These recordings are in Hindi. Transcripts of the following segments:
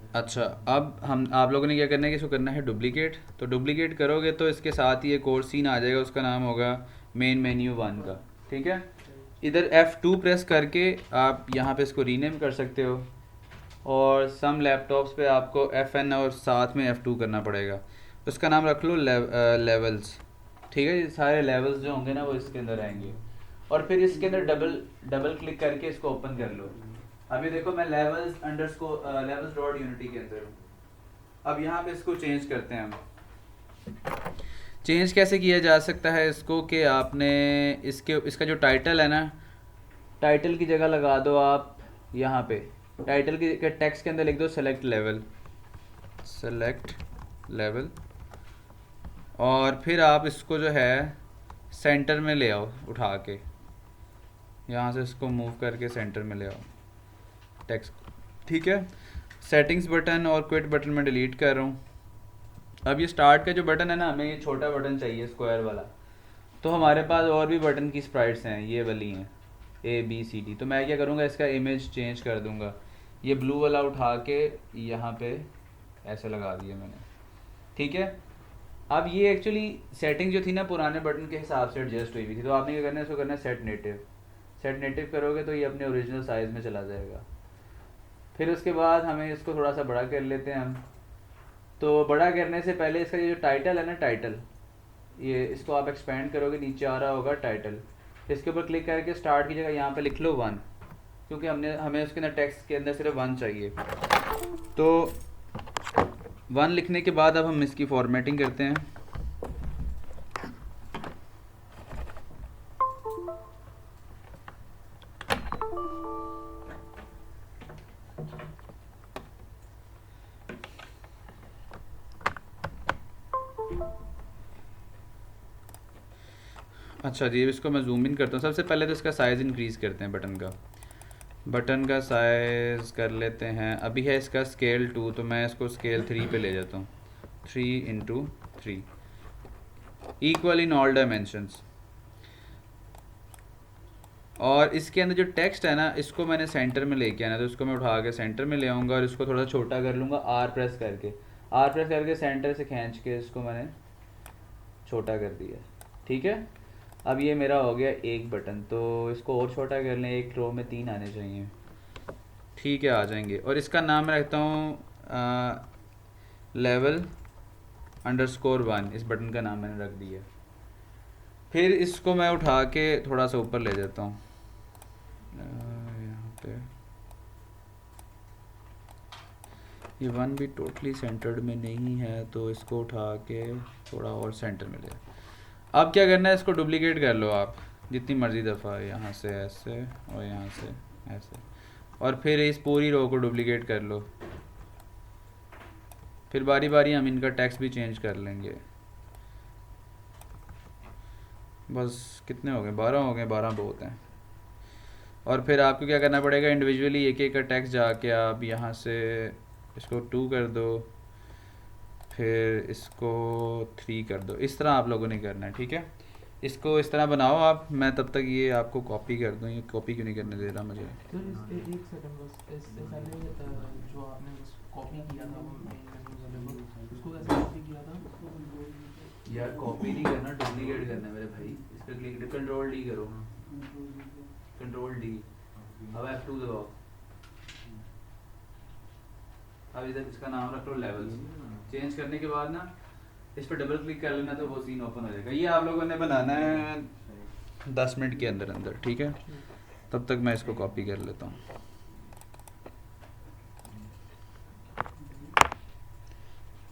अच्छा, अब हम आप लोगों ने क्या करना है कि इसको करना है डुप्लीकेट। तो डुप्लीकेट करोगे तो इसके साथ ही एक और सीन आ जाएगा, उसका नाम होगा मेन मेन्यू वन का। ठीक है, इधर F2 प्रेस करके आप यहाँ पे इसको रीनेम कर सकते हो, और सम लैपटॉप्स पे आपको FN और साथ में F2 करना पड़ेगा। उसका नाम रख लो लेवल्स। ठीक है, ये सारे लेवल्स जो होंगे ना वो इसके अंदर आएंगे, और फिर इसके अंदर डबल डबल क्लिक करके इसको ओपन कर लो। अभी देखो मैं levels underscore levels dot unity के अंदर हूँ। अब यहाँ पे इसको चेंज करते हैं हम। चेंज कैसे किया जा सकता है इसको कि आपने इसके इसका जो टाइटल है ना, टाइटल की जगह लगा दो आप यहाँ पे, टाइटल के टेक्स्ट के अंदर लिख दो सेलेक्ट लेवल, सेलेक्ट लेवल। और फिर आप इसको जो है सेंटर में ले आओ उठा के, यहाँ से इसको मूव करके सेंटर में ले आओ टेक्स्ट। ठीक है, सेटिंग्स बटन और क्विट बटन में डिलीट कर रहा हूँ। अब ये स्टार्ट का जो बटन है ना, हमें ये छोटा बटन चाहिए स्क्वायर वाला। तो हमारे पास और भी बटन की स्प्राइट्स हैं, ये वाली हैं ABCD। तो मैं क्या करूँगा, इसका इमेज चेंज कर दूँगा। ये ब्लू वाला उठा के यहाँ पे ऐसे लगा दिया मैंने। ठीक है, अब ये एक्चुअली सेटिंग जो थी ना पुराने बटन के हिसाब से एडजस्ट हुई हुई थी। तो आपने क्या करना है, इसको करना है सेट नेटिव। सेट नेटिव करोगे तो ये अपने ओरिजिनल साइज़ में चला जाएगा। फिर उसके बाद हमें इसको थोड़ा सा बड़ा कर लेते हैं हम। तो बड़ा करने से पहले इसका ये जो टाइटल है ना, टाइटल, ये इसको आप एक्सपेंड करोगे, नीचे आ रहा होगा टाइटल। इसके ऊपर क्लिक करके स्टार्ट की जगह यहाँ पे लिख लो 1, क्योंकि हमें उसके अंदर टेक्स्ट के अंदर सिर्फ 1 चाहिए। तो 1 लिखने के बाद अब हम इसकी फॉर्मेटिंग करते हैं। अच्छा जी, इसको मैं जूम इन करता हूँ। सबसे पहले तो इसका साइज़ इंक्रीज़ करते हैं बटन का। बटन का साइज़ कर लेते हैं, अभी है इसका स्केल 2, तो मैं इसको स्केल 3 पे ले जाता हूँ। 3 × 3 इक्वल इन ऑल डायमेंशंस। और इसके अंदर जो टेक्स्ट है ना, इसको मैंने सेंटर में लेके आना, तो इसको मैं उठा के सेंटर में ले आऊँगा और इसको थोड़ा छोटा कर लूँगा R प्रेस करके। R प्रेस करके सेंटर से खींच के इसको मैंने छोटा कर दिया। ठीक है, अब ये मेरा हो गया एक बटन। तो इसको और छोटा कर लें, एक रो में 3 आने चाहिए। ठीक है, आ जाएंगे। और इसका नाम मैं रखता हूँ लेवल अंडरस्कोर 1। इस बटन का नाम मैंने रख दिया। फिर इसको मैं उठा के थोड़ा सा ऊपर ले जाता हूँ, यहाँ पे। ये 1 भी टोटली सेंटर्ड में नहीं है, तो इसको उठा के थोड़ा और सेंटर में ले। अब क्या करना है, इसको डुप्लीकेट कर लो आप जितनी मर्ज़ी दफ़ा, यहाँ से ऐसे और यहाँ से ऐसे, और फिर इस पूरी रो को डुप्लीकेट कर लो। फिर बारी बारी हम इनका टेक्स्ट भी चेंज कर लेंगे। बस कितने हो गए, 12 हो गए, 12 बहुत हैं। और फिर आपको क्या करना पड़ेगा, इंडिविजुअली एक एक का टेक्स्ट जाके आप यहाँ से इसको 2 कर दो, फिर इसको 3 कर दो। इस तरह आप लोगों ने करना है। ठीक है, इसको इस तरह बनाओ आप। मैं तब तक ये आपको कॉपी कर दूँ। ये कॉपी क्यों नहीं करने दे रहा मुझे? सर एक सेकंड बस, इससे पहले जो आपने बस कॉपी किया था वो मेन मेन्यू वाले को, उसको कैसे कॉपी किया था? यार कॉपी नहीं करना, डुप्लीकेट करना है मेरे भाई। इस पर क्लिक, कंट्रोल डी करो, कंट्रोल डी। अब F2 दबाओ। अब इधर इसका नाम रख लो लेवल्स। चेंज करने के बाद ना इस पर डबल क्लिक कर लेना, तो वो सीन ओपन हो जाएगा। ये आप लोगों ने बनाना है 10 मिनट के अंदर अंदर। ठीक है, तब तक मैं इसको कॉपी कर लेता हूँ।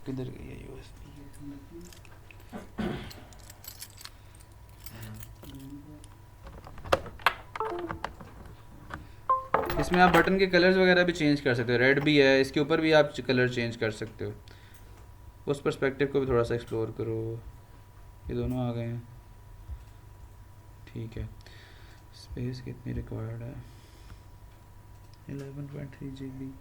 किधर गई है यूएसबी? इसमें आप बटन के कलर्स वगैरह भी चेंज कर सकते हो। रेड भी है, इसके ऊपर भी आप कलर चेंज कर सकते हो। उस पर्सपेक्टिव को भी थोड़ा सा एक्सप्लोर करो। ये दोनों आ गए हैं। ठीक है, स्पेस कितनी रिक्वायर्ड है? 11.3 GB।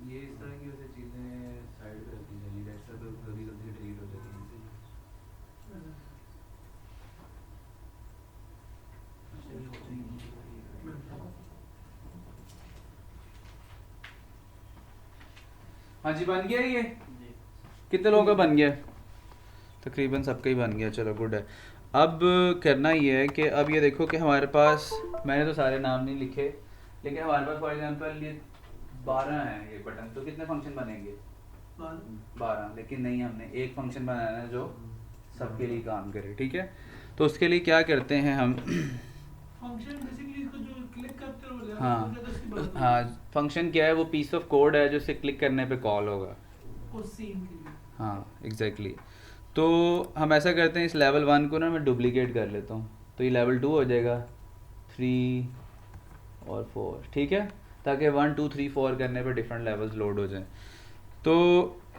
ये इस तरह की वैसे चीज़ें साइड पे रखनी चाहिए, डेस्कटॉप पे कभी कभी डिलीट हो जाती हैं। हाँ जी, बन गया ये? कितने लोगों का बन गया? तकरीबन सबका ही बन गया, चलो गुड है। अब करना ये है कि अब ये देखो कि हमारे पास, मैंने तो सारे नाम नहीं लिखे, लेकिन हमारे पास फॉर एग्जांपल ये 12 हैं ये बटन, तो कितने फंक्शन बनेंगे? 12। लेकिन नहीं, हमने एक फंक्शन बनाना है जो सबके लिए काम करे, ठीक है? तो उसके लिए क्या करते हैं हम फंक्शन बेसिकली इसको जो क्लिक करते हो जाए हाँ हाँ, फंक्शन क्या है? वो पीस ऑफ कोड है जो इसे क्लिक करने पे कॉल होगा। उस सीन के लिए हाँ एग्जैक्टली। तो हम ऐसा करते हैं, इस लेवल 1 को ना मैं डुप्लीकेट कर लेता हूँ, तो ये लेवल 2 हो जाएगा, 3 और 4, ठीक है? ताकि 1 2 3 4 करने पे डिफरेंट लेवल्स लोड हो जाएं। तो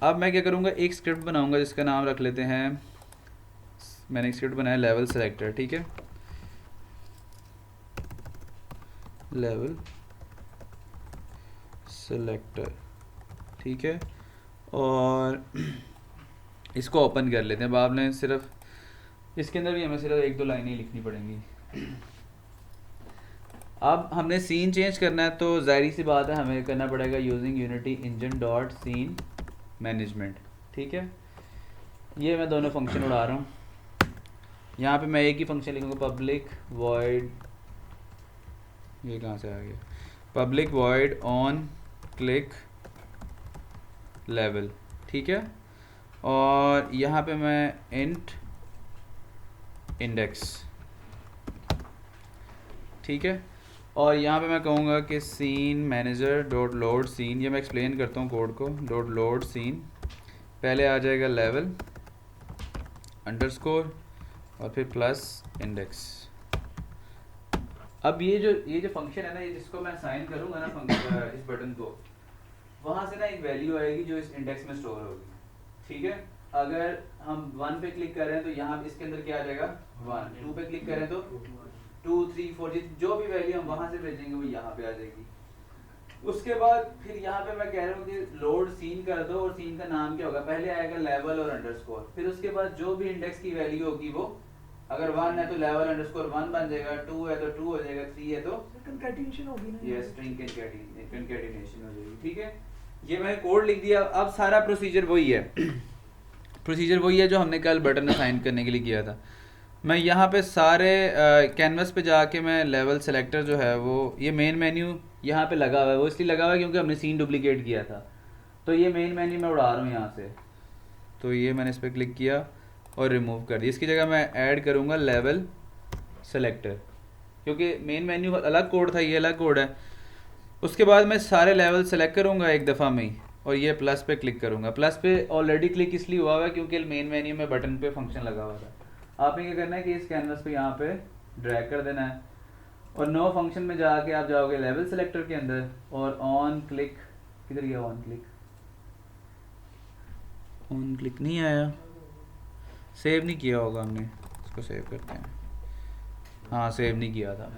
अब मैं क्या करूँगा, एक स्क्रिप्ट बनाऊँगा जिसका नाम रख लेते हैं, मैंने एक स्क्रिप्ट बनाया लेवल सेलेक्टर, ठीक है? लेवल सेलेक्टर, ठीक है? और इसको ओपन कर लेते हैं। अब आपने सिर्फ इसके अंदर भी हमें सिर्फ 1 2 लाइनें ही लिखनी पड़ेंगी। अब हमने सीन चेंज करना है, तो ज़ाहिर सी बात है हमें करना पड़ेगा using Unity engine dot scene management, ठीक है? ये मैं दोनों फंक्शन उड़ा रहा हूँ। यहाँ पे मैं एक ही फंक्शन लिखूँगा, पब्लिक वॉइड, ये कहाँ से आ गया, public void on click level, ठीक है? और यहाँ पे मैं इंट इंडेक्स, ठीक है? और यहाँ पे मैं कहूँगा कि scene manager dot load scene, ये मैं एक्सप्लेन करता हूँ कोड को, डॉट लोड सीन, पहले आ जाएगा लेवल अंडरस्कोर और फिर प्लस इंडेक्स। अब ये जो फंक्शन है ना, ये जिसको मैं असाइन करूँगा ना इस बटन को, वहाँ से ना एक वैल्यू आएगी जो इस इंडेक्स में स्टोर होगी, ठीक है? अगर हम 1 पे क्लिक करें तो यहाँ इसके अंदर क्या आ जाएगा 1, 2 पे क्लिक करें तो 2 3 4, जो भी वैल्यू हम वहाँ से भेजेंगे वो यहाँ पे आ जाएगी। उसके बाद फिर यहाँ पे मैं कह रहा हूँ कि लोड सीन कर दो, और सीन का नाम क्या होगा, पहले आएगा लेवल और अंडरस्कोर, फिर उसके बाद जो भी इंडेक्स की वैल्यू होगी वो, अगर 1 है तो लेवल अंडरस्कोर 1 बन जाएगा, 2 है तो 2 हो जाएगा, 3 है तो कंकैटिनेशन होगी ना, ये स्ट्रिंग कंकैटिनेशन हो जाएगी, ठीक है? ये मैंने कोड लिख दिया। अब सारा प्रोसीजर वही है प्रोसीजर वही है जो हमने कल बटन असाइन करने के लिए किया था। मैं यहाँ पे सारे कैनवस पे जाके मैं लेवल सेलेक्टर जो है वो, ये मेन मेन्यू यहाँ पे लगा हुआ है, वो इसलिए लगा हुआ है क्योंकि हमने सीन डुप्लीकेट किया था, तो ये मेन मेन्यू मैं उड़ा रहा हूँ यहाँ से। तो ये मैंने इस पर क्लिक किया और रिमूव कर दिया। इसकी जगह मैं ऐड करूँगा लेवल सेलेक्टर, क्योंकि मेन मेन्यू अलग कोड था, ये अलग कोड है। उसके बाद मैं सारे लेवल सेलेक्ट करूँगा एक दफ़ा में ही, और ये प्लस पे क्लिक करूँगा। प्लस पे ऑलरेडी क्लिक इसलिए हुआ हुआ है क्योंकि मेन मेन्यू में बटन पे फंक्शन लगा हुआ था। आपने क्या करना है कि इस कैनवस पे यहाँ पे ड्रैग कर देना है, और नो फंक्शन में जाके आप जाओगे लेवल सेलेक्टर के अंदर, और ऑन क्लिक, किधर गया ऑन क्लिक? ऑन क्लिक नहीं आया, सेव नहीं किया होगा हमने, इसको सेव करते हैं। हाँ सेव नहीं किया था।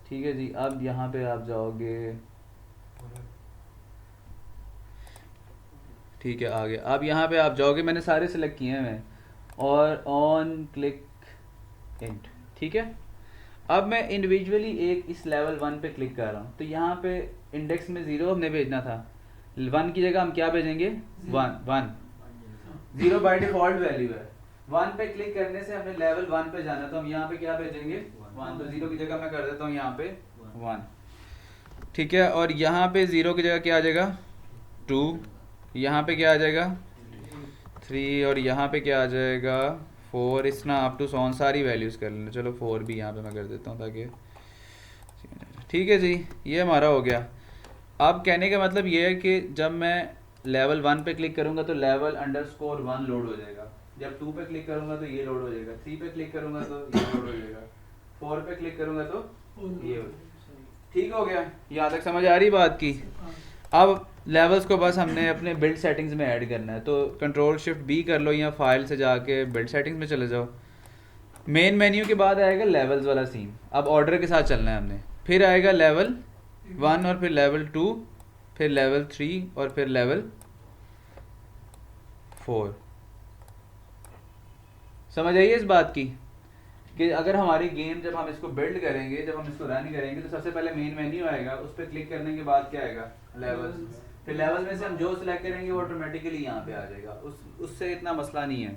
ठीक है जी, अब यहाँ पे आप जाओगे, ठीक है आगे, अब यहाँ पे आप जाओगे, मैंने सारे सिलेक्ट किए हैं मैं, और ऑन क्लिक इंट, ठीक है? अब मैं इंडिविजुअली एक इस लेवल 1 पे क्लिक कर रहा हूँ, तो यहाँ पे इंडेक्स में 0 हमने भेजना था, 1 की जगह हम क्या भेजेंगे 1 1, 0 बाय डिफॉल्ट वैल्यू है। 1 पे क्लिक करने से हमें लेवल 1 पे जाना है, तो हम यहाँ पे क्या भेजेंगे 1, तो 0 की जगह मैं कर देता हूँ यहाँ पे 1, ठीक है। और यहाँ पे 0 की जगह क्या आ जाएगा 2, यहाँ पे क्या आ जाएगा 3, और यहाँ पे क्या आ जाएगा 4, इस ना अप टू सॉन सारी वैल्यूज़ कर लेना। चलो 4 भी यहाँ पे मैं कर देता हूँ ताकि, ठीक है जी, ये हमारा हो गया। अब कहने का मतलब ये है कि जब मैं लेवल 1 पे क्लिक करूँगा तो लेवल अंडरस्कोर 1 लोड हो जाएगा, जब 2 पे क्लिक करूँगा तो ये लोड हो जाएगा, 3 पे क्लिक करूँगा तो ये लोड हो जाएगा, 4 पे क्लिक करूँगा तो ये हो जाएगा। ठीक हो गया, यहाँ तक समझ आ रही बात की। अब लेवल्स को बस हमने अपने बिल्ड सेटिंग्स में ऐड करना है, तो कंट्रोल शिफ्ट बी कर लो या फाइल से जाके बिल्ड सेटिंग्स में चले जाओ। मेन मेन्यू के बाद आएगा लेवल्स वाला सीन, अब ऑर्डर के साथ चलना है हमने। फिर आएगा लेवल 1 और फिर लेवल 2, फिर लेवल 3 और फिर लेवल 4। समझ आइए इस बात की कि अगर हमारी गेम जब हम इसको बिल्ड करेंगे, जब हम इसको रन करेंगे, तो सबसे पहले मेन मेन्यू आएगा, उस पर क्लिक करने के बाद क्या आएगा लेवल्स, फिर लेवल में से हम जो सिलेक्ट करेंगे वो ऑटोमेटिकली यहाँ पे आ जाएगा। उससे इतना मसला नहीं है।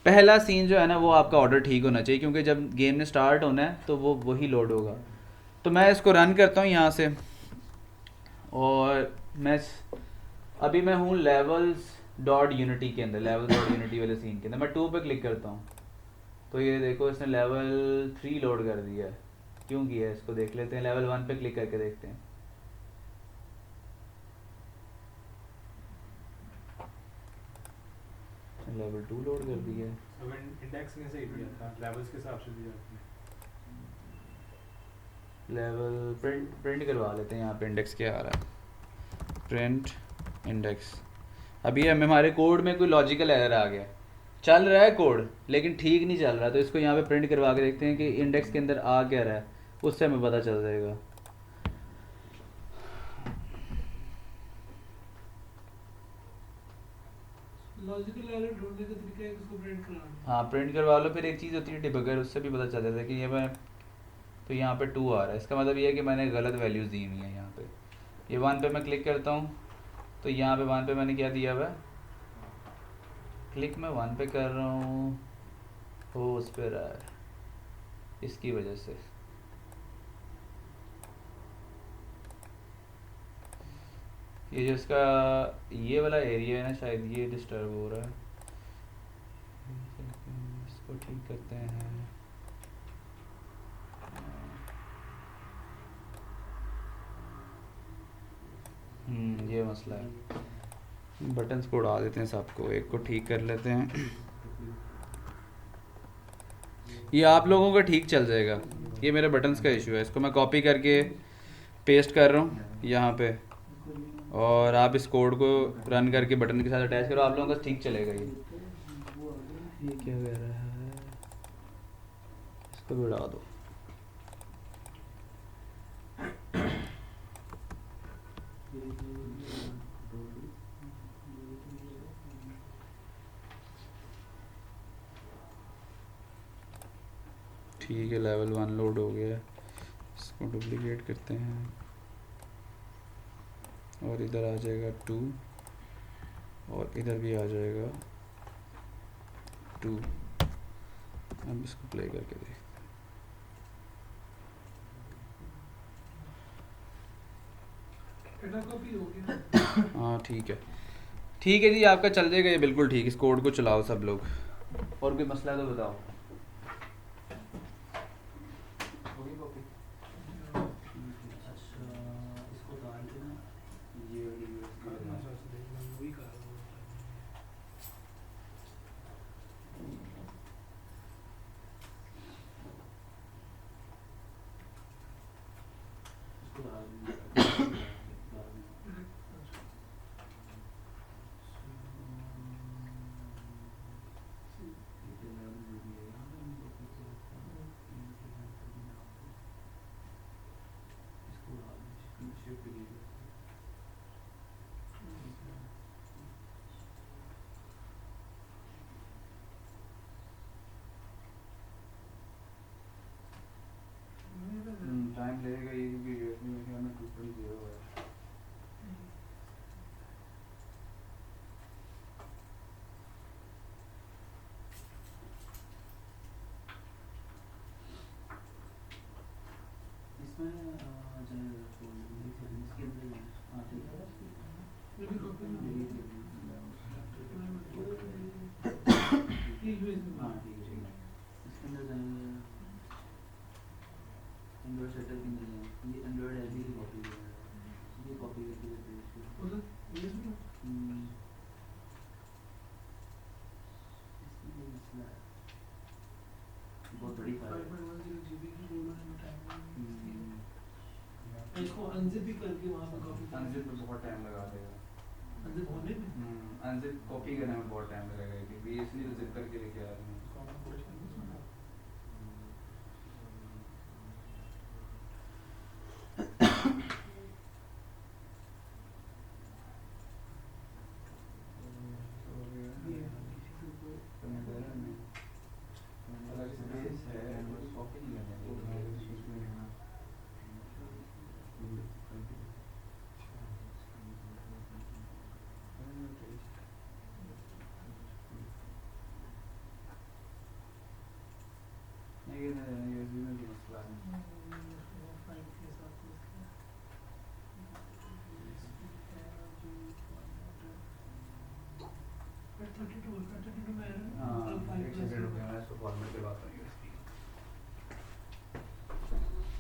पहला सीन जो है ना वो आपका ऑर्डर ठीक होना चाहिए, क्योंकि जब गेम ने स्टार्ट होना है तो वो वही लोड होगा। तो मैं इसको रन करता हूँ यहाँ से, और अभी मैं हूँ लेवल्स डॉट यूनिटी के अंदर, लेवल डॉट यूनिटी वाले सीन के अंदर। मैं 2 पे क्लिक करता हूँ तो ये देखो इसने लेवल 3 लोड कर दिया है। क्यों किया है इसको देख लेते हैं, लेवल 1 पे क्लिक करके देखते हैं। लेवल 2 लोड कर दिया है। अब इंडेक्स में सही दिया था, लेवल्स के हिसाब से दिया आपने। लेवल प्रिंट करवा लेते हैं, यहाँ पे इंडेक्स क्या आ रहा है, प्रिंट इंडेक्स। अभी हमारे कोड में कोई लॉजिकल एरर आ गया, चल रहा है कोड लेकिन ठीक नहीं चल रहा, तो इसको यहाँ पे प्रिंट करवा के देखते हैं कि इंडेक्स के अंदर आ क्या रहा है, उससे हमें पता चल जाएगा। लॉजिकल एरर ढूंढने का तरीका है इसको प्रिंट कराना। हाँ प्रिंट करवा लो, फिर एक चीज़ होती है डिबगर, उससे भी पता चल जाता है कि ये मैं, तो यहाँ पे 2 आ रहा है, इसका मतलब ये है कि मैंने गलत वैल्यूज़ दी हुई है। यहाँ पे ये 1 पे मैं क्लिक करता हूँ तो यहाँ पे 1 पे मैंने क्या दिया हुआ है, क्लिक मैं 1 पे कर रहा हूँ, हो उस पर रहा है, इसकी वजह से। ये जो इसका ये वाला एरिया है ना, शायद ये डिस्टर्ब हो रहा है, इसको ठीक करते हैं। ये मसला है, बटन्स को उड़ा देते हैं सबको, एक को ठीक कर लेते हैं। ये आप लोगों का ठीक चल जाएगा, ये मेरे बटन्स का इशू है। इसको मैं कॉपी करके पेस्ट कर रहा हूँ यहाँ पे, और आप इस कोड को रन करके बटन के साथ अटैच करो, आप लोगों का ठीक चलेगा। ये क्या कह रहा है, इसको भी उड़ा दो। ठीक है, लेवल 1 लोड हो गया, इसको डुप्लीकेट करते हैं और इधर आ जाएगा 2 और इधर भी आ जाएगा 2। अब इसको प्ले करके देखते हैं। डेटा कॉपी हो गया। हाँ ठीक है, ठीक है जी, आपका चल जाएगा ये बिल्कुल ठीक। इस कोड को चलाओ सब लोग, और कोई मसला तो बताओ। मेरी कॉपी डिलीट कर ये यूएस में हाँ ठीक है इसके अंदर जाएंगे एंड्रॉइड सेटअप के अंदर जाएंगे ये एंड्रॉइड एलजी की कॉपी है ये कॉपी करके उधर यूएस में इसमें कोई मसला है बहुत बड़ी फाइल 5.10 जीबी की लोड होने टाइम है इसको अनजिप भी करके वहां पे कॉपी अनजिप में बहुत टाइम लगा देगा अनजिप होने में अनजिप कॉपी करने में बहुत टाइम लगेगा क्योंकि इसलिए तो जिप करके लेके आ रहे हैं कॉमन क्वेश्चन अलग स्पेस है बस कॉपी नहीं करना ये यूएसबी में भी मसला है फाइल के साथ इसका 32 में है हाँ फाइल एक सेकंड रुकिए मैं इसको फॉर्मेट करवाता हूँ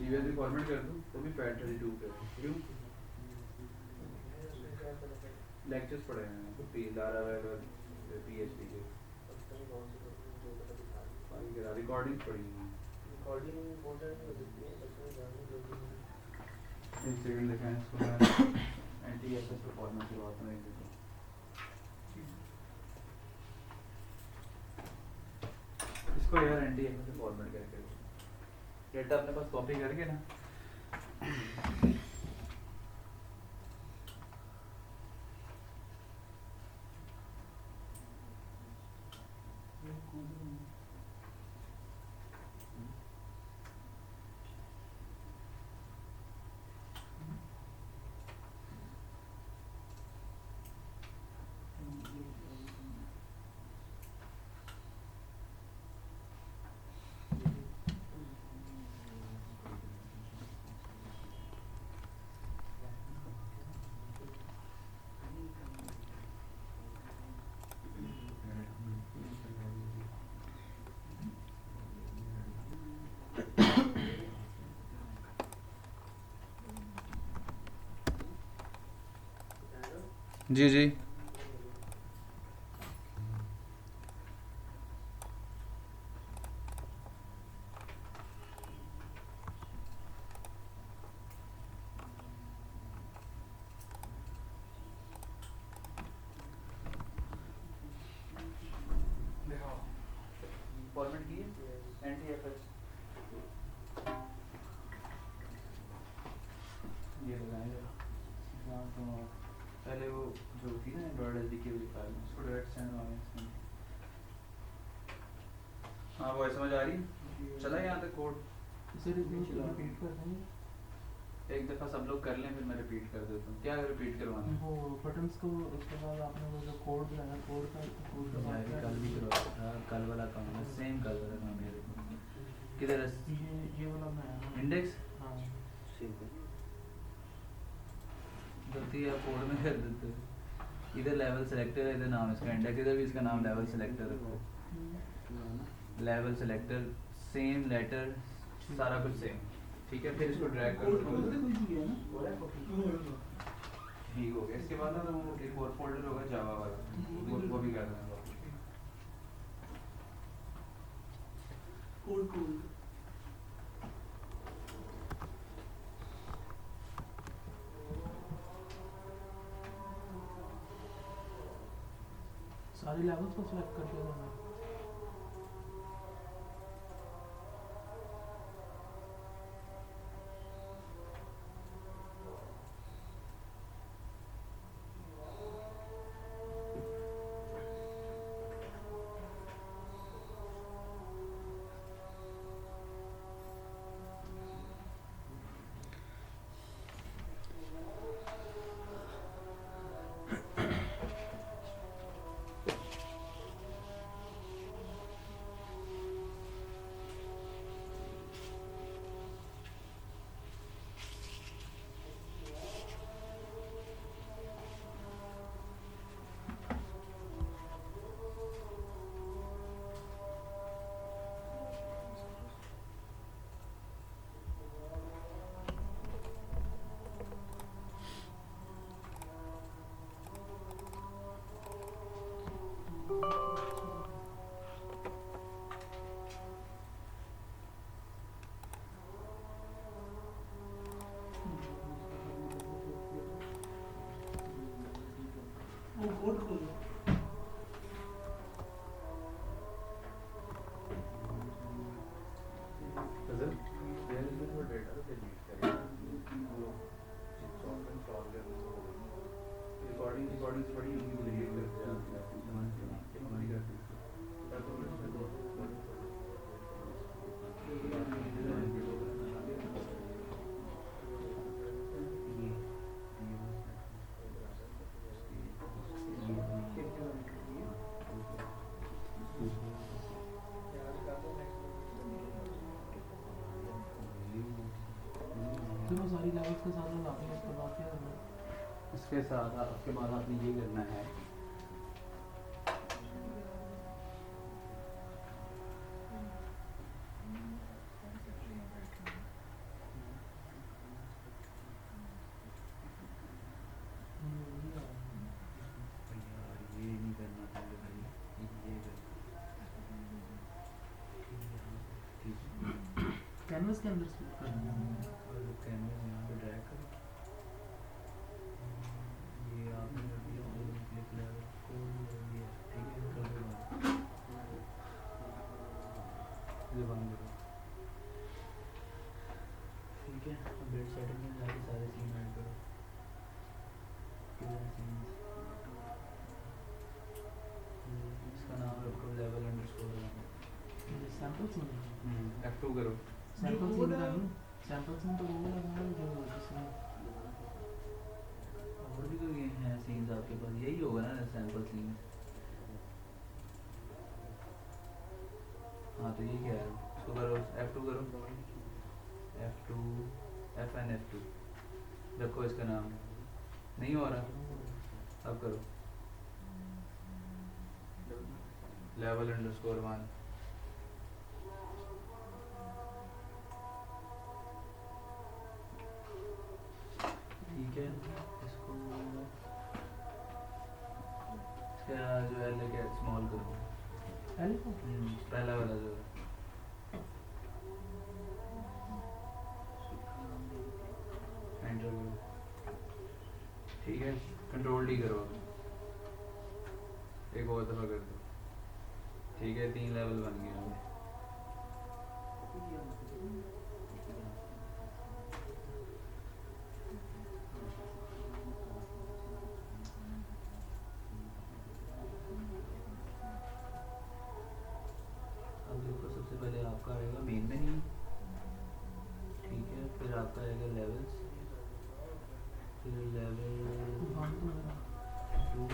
यूएसबी फॉर्मेट कर दूँ तो भी FAT32 कर दूँ क्यों लेक्चर्स पढ़े हैं तो लारावेल PHP के रिकॉर्डिंग पढ़ी हैं एक सेकंड दिखाएं इसको मैं NTFS पे फॉर्मेट करवाता हूँ एक देखो इसको यार NTFS से फॉर्मेट करके डेटा अपने पास कॉपी करके ना जी जी फॉर्मेट किए NTFS ये लगाएंगे पहले वो जो थी ना एंड्रॉइड एलजी की वाली फाइल उसको डायरेक्ट सेंड मांगे इसमें हाँ वो समझ आ रही चला यहाँ तक कोड इसे रिपीट कर देंगे एक दफ़ा सब लोग कर लें फिर मैं रिपीट कर देता हूँ क्या रिपीट करवाना है वो बटन्स को उसके बाद आपने वो जो कोड दिया कोड का यार ये कल भी करवाया था कल वाला काम है सेम कल वाला काम है देखो किधर है ये वाला मैं इंडेक्स हाँ गलती आप कोड में कर देते हो इधर लेवल सेलेक्टर है इधर नाम इसका इंडेक्स इधर भी इसका नाम लेवल सेलेक्टर रखो लेवल सेलेक्टर सेम लेटर सारा कुछ सेम ठीक है फिर इसको ड्रैग करो ठीक हो गया इसके बाद ना वो एक और फोल्डर होगा जावा वाला वो भी कर देना कोड कोड सारे लेवल्स को सिलेक्ट कर लेना सारी लेवल्स के साथ लगाते हैं, उसके बाद क्या करना है? इसके साथ उसके बाद आपने ये करना है ये नहीं करना पहले भाई, ये कैनवस के अंदर स्प्लिट करना है। कैनवस यहाँ पे ड्रैग करो, ये आपने कर दिया और क्लिक लेवल कोड हो गया, ठीक है कर दो ये बंद करो, ठीक है। अब बेड सेटिंग में जाके सारे सीन ऐड करो, किधर सीन्स, इसका नाम रखो लेवल अंडरस्कोर ये सैंपल सीन F2 करो, सैंपल जो सीन कोड का है नहीं, सैंपल सीन तो वो लगाना है जो जिसमें और भी कोई हैं सीन्स आपके पास, यही होगा ना सैंपल सीन। हाँ तो ये क्या है, इसको करो F2 करो, F2 FN F2 रखो, इसका नाम नहीं हो रहा, अब करो लेवल अंडरस्कोर 1, ठीक है। इसको इसका जो है लगे स्मॉल करो, एल को पहला वाला जो है एंटर करो, ठीक है। कंट्रोल डी करो, एक और दफ़ा कर दो, ठीक है। 3 लेवल बन गए हमें, अब देखो सबसे पहले आपका आएगा मेन मेन्यू, ठीक है। फिर आपका आएगा लेवल्स, फिर लेवल 2,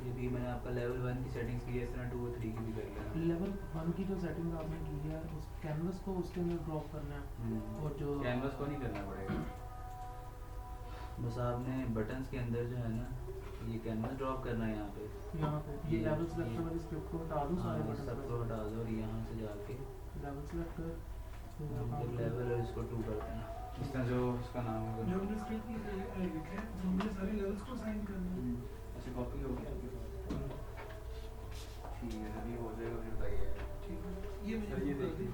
ये भी मैंने आपका लेवल 1 की सेटिंग्स की है, इस तरह 2 और 3 की भी कर लेना। लेवल 1 की जो सेटिंग आपने की है उस कैनवस को उसके अंदर ड्रॉप करना है, और जो कैनवस को नहीं करना पड़ेगा, बस आपने बटन्स के अंदर जो है ना ये कैनवस ड्रॉप करना है यहाँ पे, यहाँ पे ये ये- लेवल सेलेक्टर ये- वाली स्क्रिप्ट को हटा दूँ सारे हाँ, बटन सबको हटा दो और यहाँ से जाके लेवल सेलेक्टर लेवल और इसको 2 कर देना, इसका जो उसका नाम होगा। जो हमने स्क्रिप्ट की लिखा है तो हमने सारे लेवल्स को असाइन करना है। अच्छा कॉपी हो गया आपके पास, ठीक है। अभी हो जाएगा फिर बताइए। ठीक है, ये सर ये देखिए,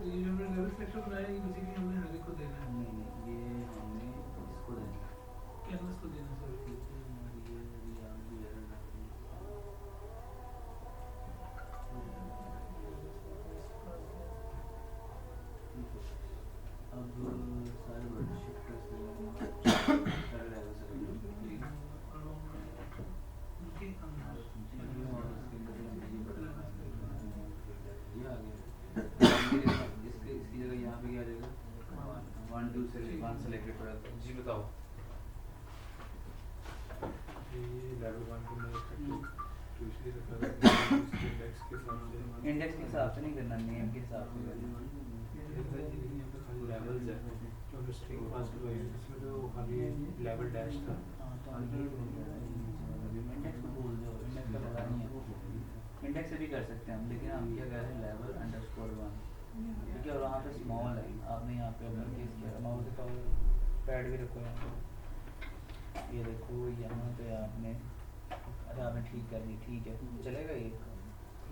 ये जो हमने लेवल सेलेक्टर बनाया है बेसिकली हमने हर एक को देना है, नहीं नहीं ये हमने इसको देना है, कैनवस को देना है सर। और ये अभी आप भी एरर डाल दिए। अब सारे बटन शिफ्ट प्रेस करेंगे, सारे लेवल से प्लीज, उनके अंदर और उसके अंदर ये बटन ये आ गया, इसकी जगह यहाँ पे क्या आ जाएगा, 1 2 से 1 सेलेक्टेड पड़ा था। जी बताओ, ये लेवल 1 के अंदर तो इसलिए रखा है इंडेक्स के साथ से, इंडेक्स के हिसाब से नहीं करना, नेम के हिसाब से करना। लेवल्स है जो हमने स्ट्रिंग पास करवाई है इसमें तो खाली लेवल डैश था। हाँ तो ये इंडेक्स को बोल दो, इंडेक्स का पता नहीं है, इंडेक्स से भी कर सकते हैं हम, लेकिन हम क्या कह रहे हैं लेवल अंडरस्कोर 1, क्योंकि और वहाँ पे स्मॉल है, आपने यहाँ पे अपना केस किया, माउस का पैड भी रखो यहाँ पे, ये देखो यहाँ पे आपने, अरे आपने ठीक कर दी, ठीक है चलेगा ये,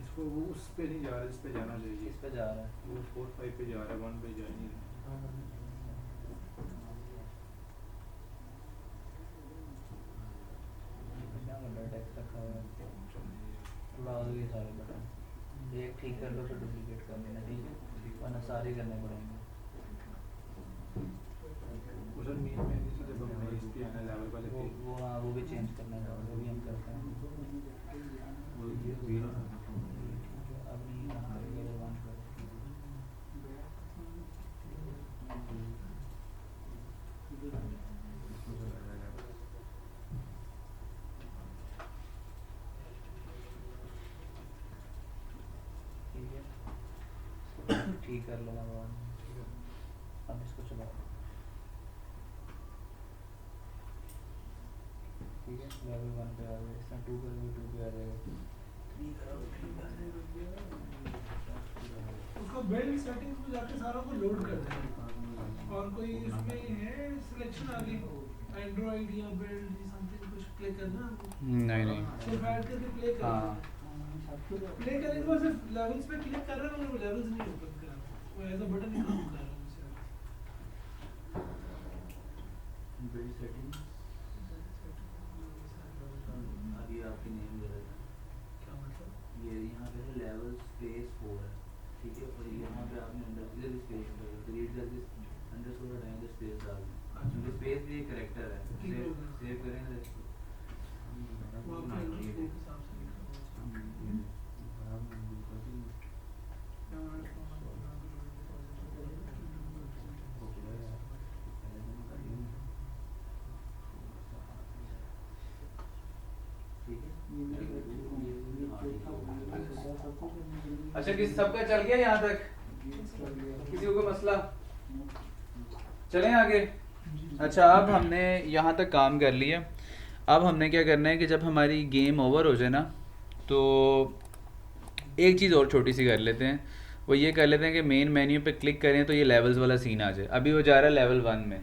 इसको वो उस पे नहीं जा रहा जिस पे जाना चाहिए, इस पे जा रहा है, वो 4 5 पे जा रहा है, 1 पे जा नहीं रहा। क्या बटन टेक्स्ट रखा हुआ है, उड़ा दो ये सारे बटन, एक ठीक कर लो फिर डुप्लीकेट कर लेना, ठीक है, वरना सारे करने पड़ेंगे। उधर मेन मेन्यू से जब हम इस पे आना लेवल वाले पे वो हाँ वो भी चेंज करना है, वो भी हम करते हैं, वो ये 0 अब नहीं हम करेंगे, ये वन करेंगे। ठीक है, ठीक ठीक कर लेना बाद में। अब इसको चला ठीक है, लेवल 1 पे आ गया, इसमें 2 करोगे 2 पे आ जाएगा, 3 करोगे 3 पे आ जाएगा। उसको बिल्ड सेटिंग्स में जाके सारा को लोड कर देना और कोई इसमें है सिलेक्शन आगे एंड्रॉइड या बिल्ड समथिंग कुछ क्लिक करना नहीं नहीं सिर्फ ऐड करके प्ले कर हाँ प्ले करने के बाद सिर्फ लेवल्स पे क्लिक कर रहा है और लेवल्स नहीं ओपन कर रहा वो ऐसा बटन ही काम कर रहा है मुझसे बिल्ड सेटिंग अभी आपकी नेम दे देता क्या मतलब ये यहाँ पे है लेवल स्पेस 4 है ठीक है, और यहाँ पे आपने अंदर इधर स्पेस डिलीट करके अंडरस्कोर हटाएं तो स्पेस डाल दें, क्योंकि स्पेस भी एक कैरेक्टर है, ठीक है, ओके। सेव करेंगे तो वो आपके अंडरस्कोर के हिसाब से लिखा अच्छा किस सबका चल गया यहाँ तक, किसी को कोई मसला, चलें आगे। अच्छा अब हमने यहाँ तक काम कर लिया, अब हमने क्या करना है कि जब हमारी गेम ओवर हो जाए ना तो एक चीज़ और छोटी सी कर लेते हैं, वो ये कर लेते हैं कि मेन मेन्यू पे क्लिक करें तो ये लेवल्स वाला सीन आ जाए। अभी वो जा रहा है लेवल 1 में,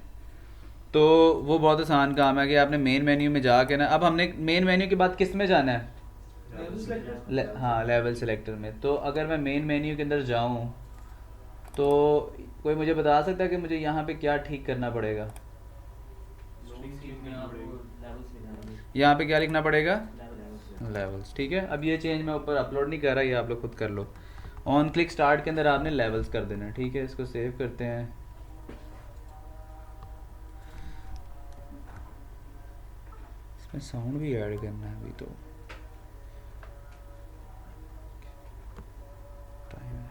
तो वो बहुत आसान काम है कि आपने मेन मेन्यू में जाके ना, अब हमने मेन मेन्यू के बाद किस में जाना है, हाँ लेवल सेलेक्टर में। तो अगर मैं मेन मेन्यू के अंदर जाऊँ तो कोई मुझे बता सकता है कि मुझे यहाँ पे क्या ठीक करना पड़ेगा, यहाँ पे क्या लिखना पड़ेगा, लेवल्स। ठीक है, अब ये चेंज मैं ऊपर अपलोड नहीं कर रहा, ये आप लोग खुद कर लो। ऑन क्लिक स्टार्ट के अंदर आपने लेवल्स कर देना। ठीक है, इसको सेव करते हैं। इसमें साउंड भी ऐड करना है अभी तो टाइम है।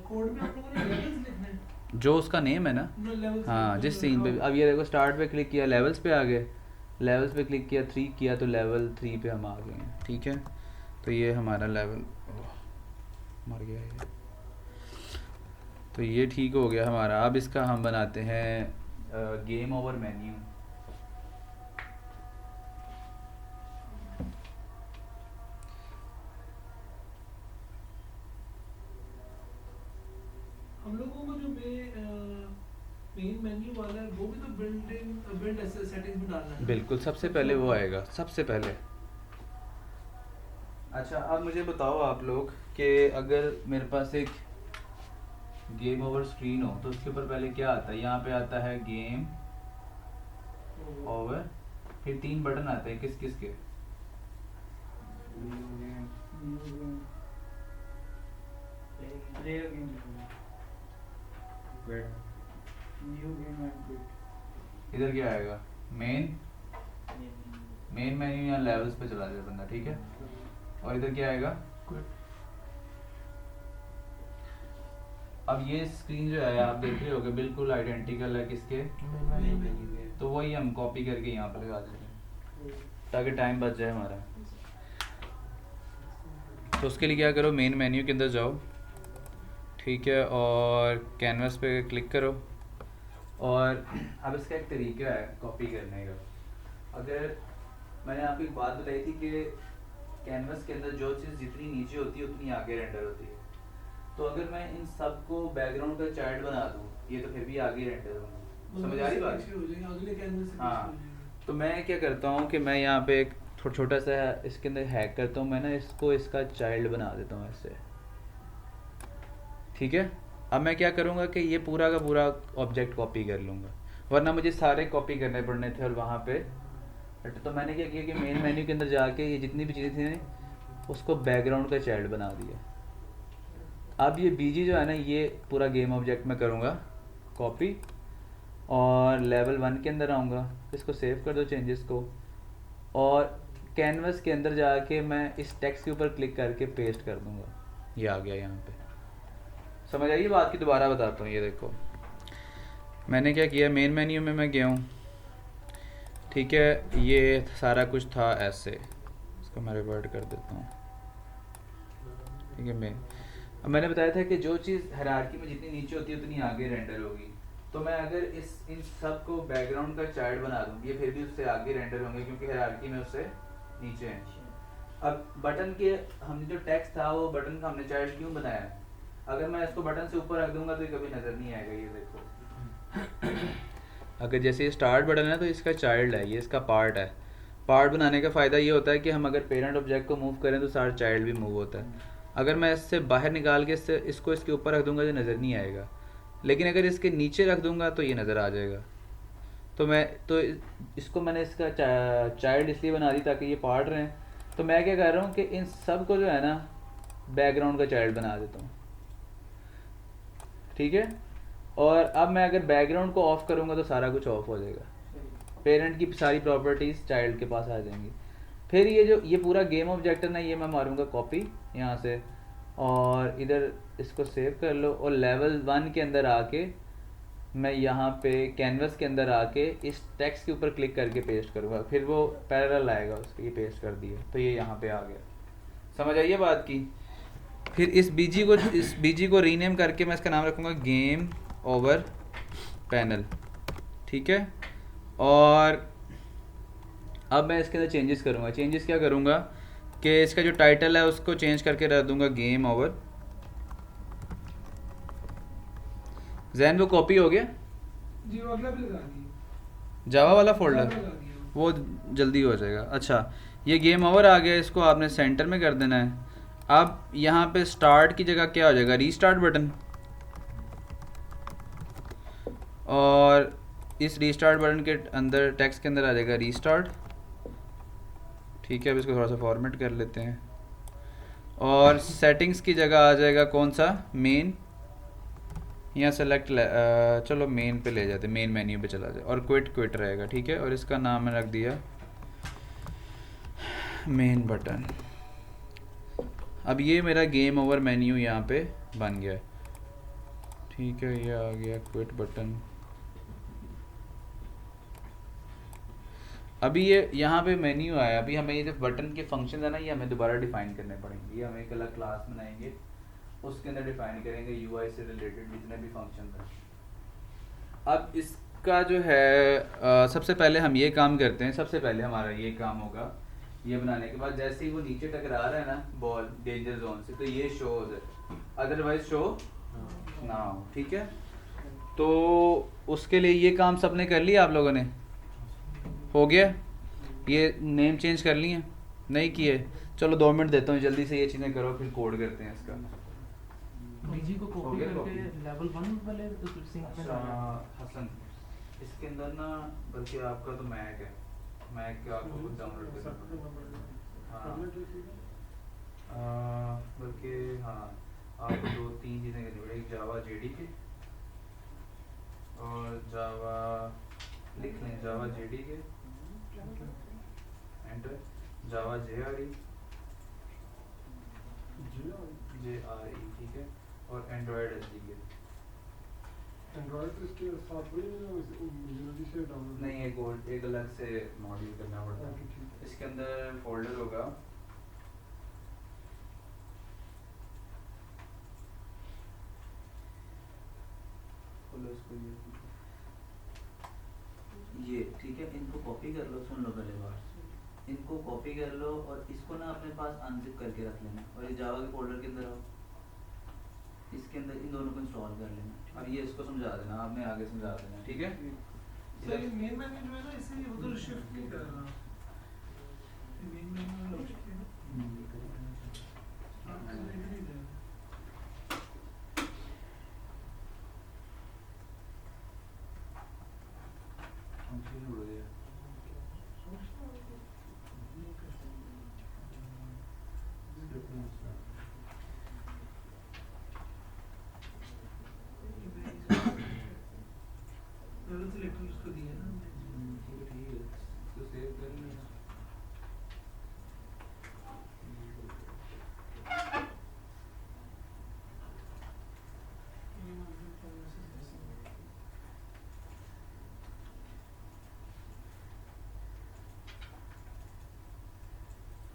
कोड में आप लोगों ने लेवल्स लिखने हैं जो उसका नेम है ना, नो लेवल्स हाँ जिस सीन पे, अब ये देखो स्टार्ट पे क्लिक किया लेवल्स पे आ गए, लेवल्स पे क्लिक किया 3 किया तो लेवल 3 पे हम आ गए हैं। ठीक है, तो ये हमारा लेवल मर गया ये, तो ये ठीक हो गया हमारा। अब इसका हम बनाते हैं गेम ओवर मेन्यू। हम लोगों को जो मेन मेन्यू वाला है वो भी तो बिल्ड सेटिंग्स में डालना है। बिल्कुल, सबसे पहले वो आएगा, सबसे पहले। अच्छा अब मुझे बताओ आप लोग कि अगर मेरे पास एक गेम ओवर स्क्रीन हो तो उसके ऊपर पहले क्या आता है, यहाँ पे आता है गेम ओवर, फिर 3 बटन आते हैं, किस किस के, इधर क्या आएगा, मेन मेन्यू या लेवल्स पे चला जाए बंदा। ठीक है, और इधर क्या आएगा, अब ये स्क्रीन जो है आप देख रहे होगे बिल्कुल आइडेंटिकल है किसके, तो वही हम कॉपी करके यहाँ पर लगा देते हैं ताकि टाइम बच जाए हमारा। तो उसके लिए क्या करो, मेन मेन्यू के अंदर जाओ, ठीक है, और कैनवस पे क्लिक करो। और अब इसका एक तरीका है कॉपी करने का। अगर मैंने आपको एक बात बताई थी कि कैनवस के अंदर जो चीज़ जितनी नीचे होती है उतनी आगे रेंडर होती है, तो अगर मैं इन सब को बैकग्राउंड का चाइल्ड बना दूँ ये तो फिर भी आगे रेंडर होंगे। समझ आ रही बात? अगले कैनवस से हाँ, तो मैं क्या करता हूँ कि मैं यहाँ पे एक छोटा सा इसके अंदर हैक करता हूँ, मैं ना इसको इसका चाइल्ड बना देता हूँ ऐसे। ठीक है, अब मैं क्या करूँगा कि ये पूरा का पूरा ऑब्जेक्ट कॉपी कर लूँगा, वरना मुझे सारे कॉपी करने पड़ने थे और वहाँ पे। तो मैंने क्या किया कि मेन मेन्यू के अंदर जाके ये जितनी भी चीज़ें थी उसको बैकग्राउंड का चाइल्ड बना दिया। अब ये बीजी जो है ना ये पूरा गेम ऑब्जेक्ट में करूँगा कॉपी, और लेवल 1 के अंदर आऊँगा, इसको सेव कर दो चेंजेस को, और कैनवस के अंदर जाके मैं इस टेक्स्ट के ऊपर क्लिक करके पेस्ट कर दूँगा, ये आ गया यहाँ पे। समझ आई बात की? दोबारा बताता हूँ, ये देखो मैंने क्या किया, मेन मेन्यू में मैं गया हूँ, ठीक है, ये सारा कुछ था ऐसे, इसको मैं रिवर्ट कर देता हूँ। ठीक है, मैं अब मैंने बताया था कि जो चीज़ हायरार्की में जितनी नीचे होती है उतनी आगे रेंडर होगी। तो मैं अगर इन सब को बैकग्राउंड का चाइल्ड बना दूँ, ये फिर भी उससे आगे रेंडर होंगे क्योंकि हायरार्की में उससे नीचे हैं। अब बटन के हमने जो टेक्स्ट था वो बटन का हमने चाइल्ड क्यों बनाया है? अगर मैं इसको बटन से ऊपर रख दूंगा तो ये कभी नज़र नहीं आएगा। ये देखो अगर जैसे ये स्टार्ट बटन है तो इसका चाइल्ड है, ये इसका पार्ट है। पार्ट बनाने का फ़ायदा ये होता है कि हम अगर पेरेंट ऑब्जेक्ट को मूव करें तो सारा चाइल्ड भी मूव होता है। अगर मैं इससे बाहर निकाल के इसको इसके ऊपर रख दूंगा तो नज़र नहीं आएगा, लेकिन अगर इसके नीचे रख दूंगा तो ये नज़र आ जाएगा। तो इसको मैंने इसका चाइल्ड इसलिए बना दी ताकि ये पार्ट रहें। तो मैं क्या कर रहा हूँ कि इन सब को जो है ना बैकग्राउंड का चाइल्ड बना देता हूँ, ठीक है। और अब मैं अगर बैकग्राउंड को ऑफ करूँगा तो सारा कुछ ऑफ हो जाएगा, पेरेंट की सारी प्रॉपर्टीज़ चाइल्ड के पास आ जाएंगी। फिर ये पूरा गेम ऑब्जेक्ट है ना, ये मैं मारूंगा कॉपी यहाँ से, और इधर इसको सेव कर लो, और लेवल 1 के अंदर आके मैं यहाँ पे कैनवस के अंदर आके इस टेक्स्ट के ऊपर क्लिक करके पेस्ट करूँगा, फिर वो पैरेलल आएगा उसके। ये पेस्ट कर दिया तो ये यहाँ पे आ गया। समझ आइए बात की। फिर इस बीजी को रीनेम करके मैं इसका नाम रखूँगा गेम ओवर पैनल, ठीक है। और अब मैं इसके अंदर चेंजेस करूँगा। चेंजेस क्या करूँगा कि इसका जो टाइटल है उसको चेंज करके रख दूँगा गेम ओवर जैन। वो कॉपी हो गया जी, वो अगला भी लगा दिया, जावा वाला Java फोल्डर, लगा दिया। वो जल्दी हो जाएगा। अच्छा, ये गेम ओवर आ गया, इसको आपने सेंटर में कर देना है। अब यहाँ पे स्टार्ट की जगह क्या हो जाएगा, रीस्टार्ट बटन, और इस रीस्टार्ट बटन के अंदर टेक्स्ट के अंदर आ जाएगा रीस्टार्ट, ठीक है। अब इसको थोड़ा सा फॉर्मेट कर लेते हैं, और सेटिंग्स की जगह आ जाएगा कौन सा, मेन। यहाँ सेलेक्ट चलो मेन पे ले जाते, मेन मेन्यू पे चला जाए, और क्विट रहेगा, ठीक है। और इसका नाम मैंने रख दिया मेन बटन। अब ये मेरा गेम ओवर मेन्यू यहाँ पे बन गया है, ठीक है। ये आ गया क्विट बटन। अभी ये यहाँ पे मेन्यू आया, अभी हमें ये जो बटन के फंक्शन है ना, ये हमें दोबारा डिफाइन करने पड़ेंगे। ये हमें एक अलग क्लास बनाएंगे, उसके अंदर डिफाइन करेंगे यूआई से रिलेटेड जितने भी फंक्शन था। अब इसका जो है सबसे पहले हम ये काम करते हैं। सबसे पहले हमारा ये काम होगा, ये बनाने के बाद जैसे ही वो नीचे टकरा रहा है ना बॉल डेंजर जोन से, तो ये शो हो जाए, अदरवाइज शो ना हो, ठीक है। तो उसके लिए ये काम सबने कर लिया, आप लोगों ने हो गया। ये नेम चेंज कर लिए, नहीं किए, चलो 2 मिनट देता हूँ, जल्दी से ये चीज़ें करो, फिर कोड करते हैं इसका। बीजी को हो कॉपी गया करके copy? लेवल 1 वाले तो सिंक में अच्छा डालना हसन, इसके अंदर ना बल्कि आपका तो मैक है, मैक के आपको खुद डाउनलोड करना पड़ेगा। हाँ बल्कि हाँ, आपको 2-3 चीज़ें करनी पड़ेगी। जावा जेडीके और जावा लिख लें, जावा जेडीके एंटर, जावा जेआरई, ठीक है, और एंड्रॉयड एसडीके। एंड्रॉइड तो इसके साथ वही है ना, यूनिटी से डाउनलोड नहीं, एक अलग से मॉड्यूल करना पड़ता ओके, है। ठीक है। इसके अंदर फोल्डर होगा, खोलो इसको, ये ठीक है। इनको कॉपी कर लो, सुन लो पहले बात, इनको कॉपी कर लो और इसको ना अपने पास अनजिप करके रख लेना, और ये जावा के फोल्डर के अंदर आओ, इसके अंदर इन दोनों को इंस्टॉल कर लेना, और ये इसको समझा देना, आपने आगे समझा देना, ठीक है। सर ये मेन मेन्यू जो है ना, इसे उधर शिफ्ट नहीं कर रहा, मेन मेन्यू वाला ऑप्शन है ना, स्टार्ट करने के लिए जाना। लेवल सिलेक्टर उसको दिया ना हमने। ठीक है, इसको सेव कर लिया।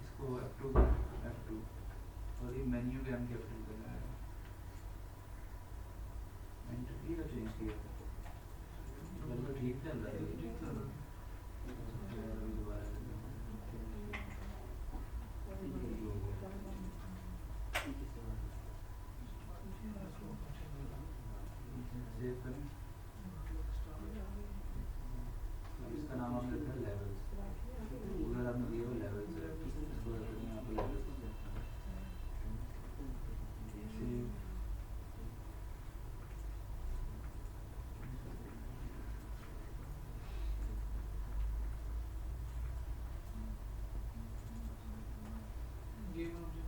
इसको F2 और ये मेन्यू के हम कैपिटल करना है। ये तो चेंज किया तो ठीक चल रहा है सेव करें इसका नाम हमने रखा लेवल्स उधर आपने दिए हुए लेवल्स है इसको रखेंगे यहाँ पे levels save game object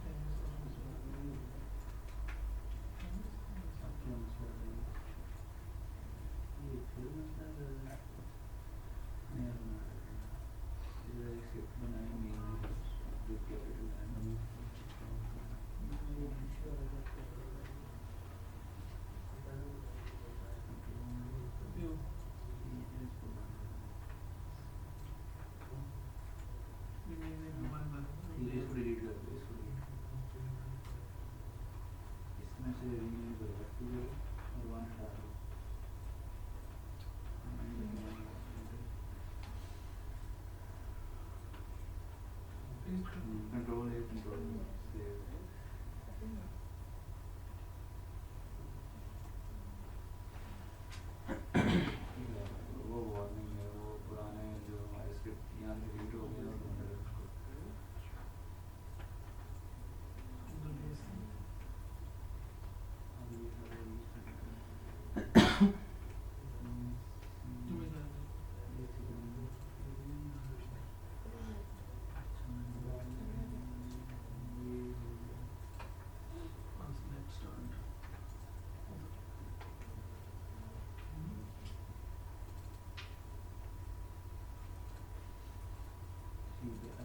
delete कर दो इसको इसमें से रिन्यू करो और वन हटा दो कंट्रोल है कंट्रोल सेव वो वार्निंग है वो पुराने जो हमारे स्क्रिप्ट यहाँ से डिलीट हो गए और ढूंढ रहे उसको अभी ये सारे यूज करते हैं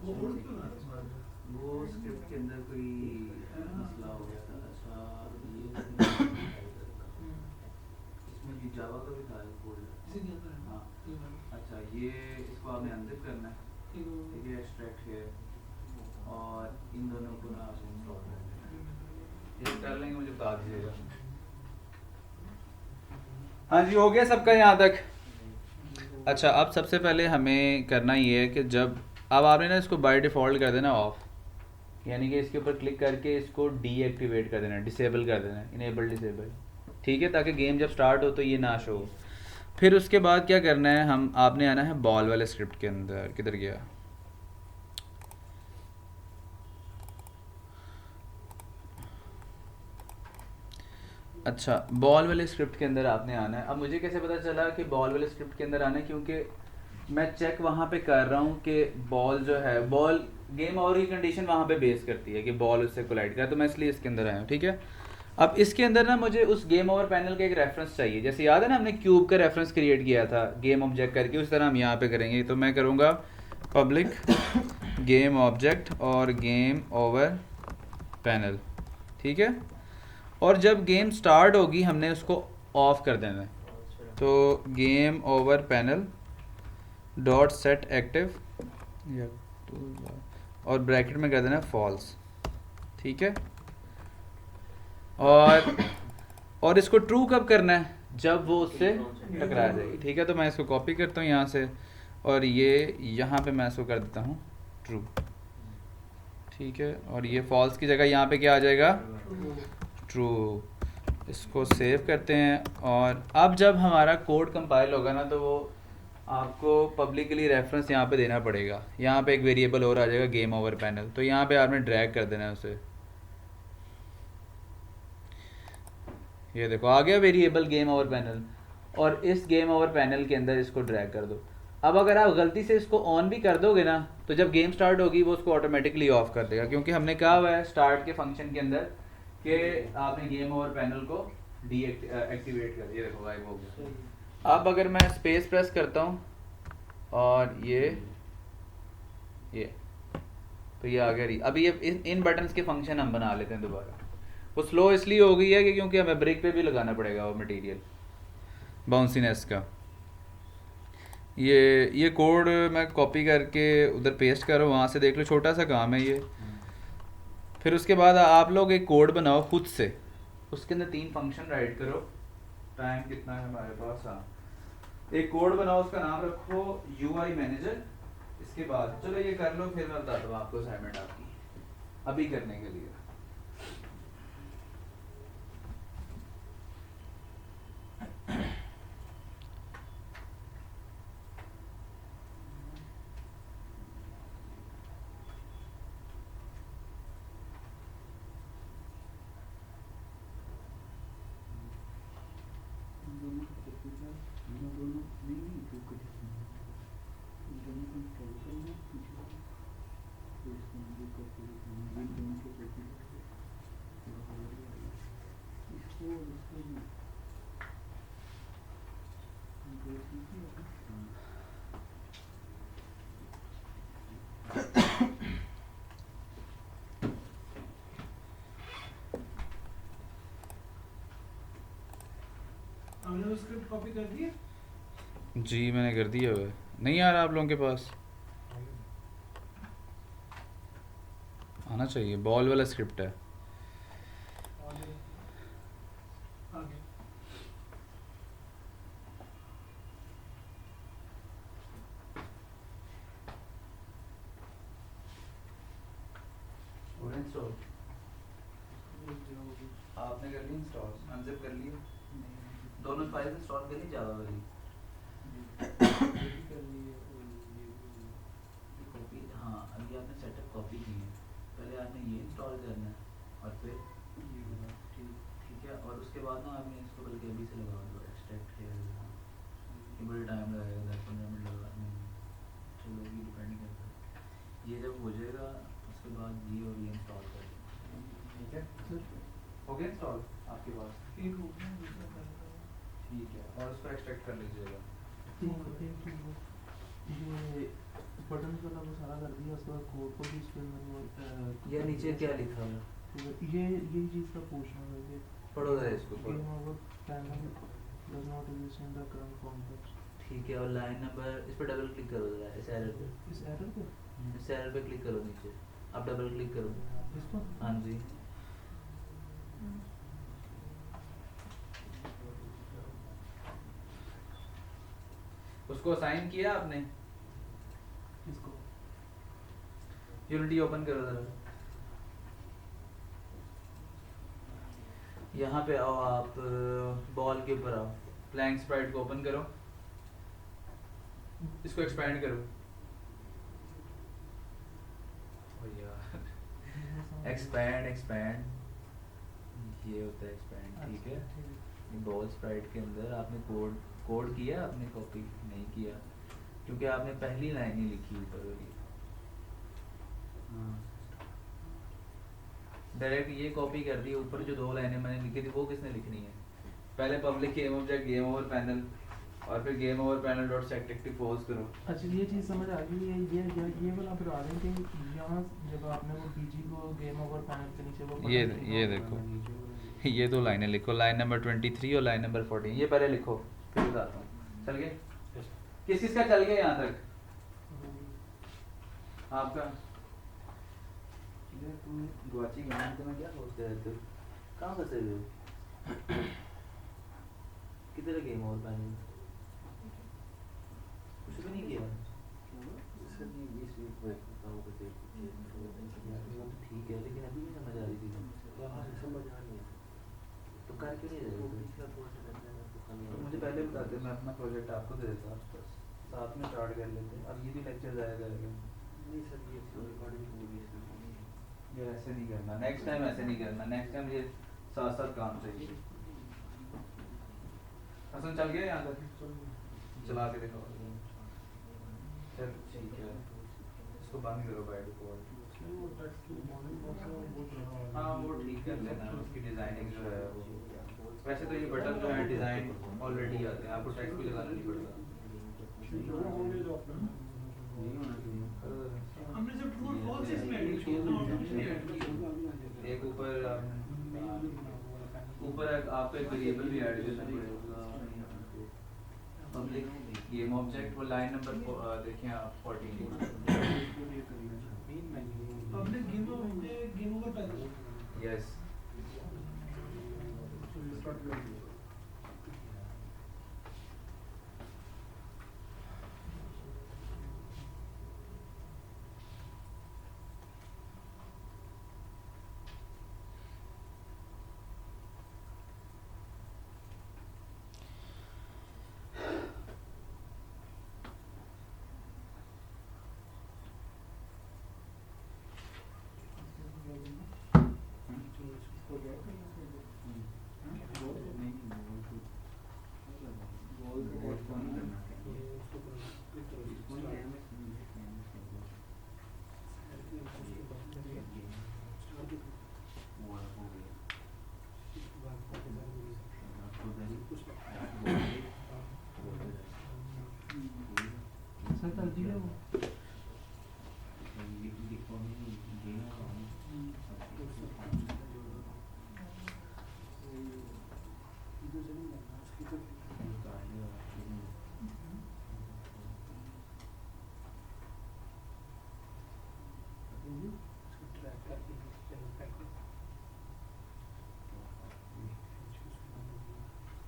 वो उड़ क्यों रहा है बाद में? वो स्क्रिप्ट के अंदर कोई मसला हो गया था अच्छा ये इसमें ये जावा का भी था कोड इसी के अंदर है ना? हाँ ये वाला। अच्छा ये इसको आपने अनजिप करना है ये वो- ठीक है एक्सट्रैक्ट है और इन दोनों को ना आपने इंस्टॉल कर देना है। ये कर लेंगे मुझे बता दीजिएगा हाँ जी हो गया सबका यहाँ तक अच्छा अब सबसे पहले हमें करना ये है कि जब अब आपने ना इसको बाय डिफ़ॉल्ट कर देना ऑफ यानी कि इसके ऊपर क्लिक करके इसको डीएक्टिवेट कर देना डिसेबल कर देना इनेबल डिसेबल ठीक है ताकि गेम जब स्टार्ट हो तो ये ना शो हो फिर उसके बाद क्या करना है हम आपने आना है बॉल वाले स्क्रिप्ट के अंदर किधर गया अच्छा बॉल वाले स्क्रिप्ट के अंदर आपने आना है अब मुझे कैसे पता चला कि बॉल वाले स्क्रिप्ट के अंदर आना है क्योंकि मैं चेक वहाँ पे कर रहा हूँ कि बॉल जो है बॉल गेम ओवर की कंडीशन वहाँ पे बेस करती है कि बॉल उससे कोलाइड करे तो मैं इसलिए इसके अंदर आया हूँ ठीक है अब इसके अंदर ना मुझे उस गेम ओवर पैनल का एक रेफरेंस चाहिए जैसे याद है ना हमने क्यूब का रेफरेंस क्रिएट किया था गेम ऑब्जेक्ट करके उस तरह हम यहाँ पे करेंगे तो मैं करूँगा पब्लिक गेम ऑब्जेक्ट और गेम ओवर पैनल ठीक है और जब गेम स्टार्ट होगी हमने उसको ऑफ कर देना है तो game over panel dot set active और ब्रैकेट में कर देना है फॉल्स ठीक है और इसको ट्रू कब करना है जब वो उससे टकरा जाएगी ठीक है तो मैं इसको कॉपी करता हूँ यहाँ से और ये यहाँ पे मैं इसको कर देता हूँ ट्रू ठीक है और ये फॉल्स की जगह यहाँ पे क्या आ जाएगा ट्रू इसको सेव करते हैं और अब जब हमारा कोड कंपाइल होगा ना तो वो आपको पब्लिकली रेफरेंस यहाँ पे देना पड़ेगा यहाँ पे एक वेरिएबल और आ जाएगा गेम ओवर पैनल तो यहाँ पे आपने ड्रैग कर देना है उसे ये देखो आ गया वेरिएबल गेम ओवर पैनल और इस गेम ओवर पैनल के अंदर इसको ड्रैग कर दो अब अगर आप गलती से इसको ऑन भी कर दोगे ना तो जब गेम स्टार्ट होगी वो उसको ऑटोमेटिकली ऑफ कर देगा क्योंकि हमने कहा हुआ है स्टार्ट के फंक्शन के अंदर कि आपने गेम ओवर पैनल को एक्टिवेट कर दिया देखो गायब हो गया अब अगर मैं स्पेस प्रेस करता हूँ और ये तो ये आ गया अभी ये इन बटन्स के फंक्शन हम बना लेते हैं दोबारा वो स्लो इसलिए हो गई है कि क्योंकि हमें ब्रेक पे भी लगाना पड़ेगा वो मटेरियल बाउंसीनेस का ये कोड मैं कॉपी करके उधर पेस्ट करो वहाँ से देख लो छोटा सा काम है ये फिर उसके बाद आप लोग एक कोड बनाओ खुद से उसके अंदर 3 फंक्शन राइट करो टाइम कितना है हमारे पास? हाँ, एक कोड बनाओ, उसका नाम रखो UI मैनेजर। इसके बाद चलो ये कर लो, फिर मैं बताता हूँ आपको असाइनमेंट आपकी अभी करने के लिए। हमने वो स्क्रिप्ट कॉपी कर दी है। जी मैंने कर दिया हुआ है। नहीं आ रहा आप लोगों के पास? आना चाहिए, बॉल वाला स्क्रिप्ट है। आगे आगे इंस्टॉल आपने कर ली इंस्टॉल? अनजिप कर लिया? दोनों फाइल्स इंस्टॉल कर ली जावा वाली? कॉपी, हाँ अभी आपने सेटअप कॉपी की है, पहले आपने ये इंस्टॉल करना है और फिर ठीक है, और उसके बाद ना आपने इसको बल्कि अभी से लगा दो, एक्सट्रैक्ट किया ये बड़ी टाइम लगेगा, 10-15 मिनट लगा नहीं, चलो ये डिपेंड करता है। ये जब हो जाएगा उसके बाद ये और ये इंस्टॉल कर देंगे, ठीक है? हो गया इंस्टॉल आपके पास? एक हो गया, दूसरा कर रहा हूँ। ठीक है, और उसको एक्सट्रैक्ट कर लीजिएगा। ये बटन वाला वो सारा कर दिया, उसके बाद कोड को भी इसके अंदर ये नीचे क्या लिखा हुआ है? ये चीज़ का पूछना है कि पढ़ो जरा इसको थोड़ा। Game over panel does not exist in the current context. ठीक है, और लाइन नंबर इस पर डबल क्लिक करो जरा, इस एरर पे, इस एरर पे इस एरर पे क्लिक करो नीचे, अब डबल क्लिक करो। इस पर हाँ जी, उसको असाइन किया आपने? इसको यूनिटी ओपन करो जरा, यहाँ पे आओ आप, बॉल के ऊपर आओ, ब्लैंक स्प्राइट को ओपन करो, इसको एक्सपैंड करो। ओ यार, एक्सपैंड ये होता है एक्सपैंड, ठीक है? ये बॉल स्प्राइट के अंदर आपने कोड किया, आपने कॉपी नहीं किया क्योंकि आपने पहली लाइन ही लिखी ऊपर वाली। डायरेक्ट ये कॉपी कर दी, ऊपर जो 2 लाइनें मैंने लिखी थी वो किसने लिखनी है? पहले public game object game over panel, और फिर game over panel dot set active pose करो। अच्छा ये चीज़ समझ आ गई है। ये वाला फिर आ रहे हैं कि यहाँ जब आपने वो पीजी को गेम ओवर पैनल के नीचे वो ये देखो, ये 2 लाइनें लिखो, लाइन नंबर 23 और लाइन नंबर 14, ये पहले लिखो फिर बताता हूँ। चल गए? किस किस का चल गया यहाँ तक? आपका तुम गुआची गाँव में क्या सोचते रहते हो? कहाँ फंसे हुए हो? किधर है गेम ओवर पैनल? कुछ भी नहीं किया? ठीक है, लेकिन अभी नहीं समझ आ रही थी। तो कर क्यों नहीं रहे? तो मुझे पहले बताते, मैं अपना प्रोजेक्ट आपको दे देता, बस साथ में स्टार्ट कर लेते। अब ये भी लेक्चर जाया करेगा। नहीं सर, ये ऐसे नहीं करना, नेक्स्ट टाइम ऐसे नहीं करना, नेक्स्ट टाइम ये साथ साथ काम चाहिए। हसन चल गया यहाँ तक? चला के देखो। चल ठीक है, इसको बंद करो बाय डिफॉल्ट। हाँ वो ठीक कर लेना, उसकी डिज़ाइनिंग जो है वो, वैसे तो ये बटन जो है डिज़ाइन ऑलरेडी आते हैं, आपको टेक्स्ट भी लगाना नहीं पड़ता। हमने जब ट्रू और फॉल्स इसमें ऐड किया, एक ऊपर आपको एक वेरिएबल भी ऐड करना पड़ेगा, पब्लिक गेम ऑब्जेक्ट, वो लाइन नंबर देखें आप 14। Public game over panel. Yes, आपने कर दिया वो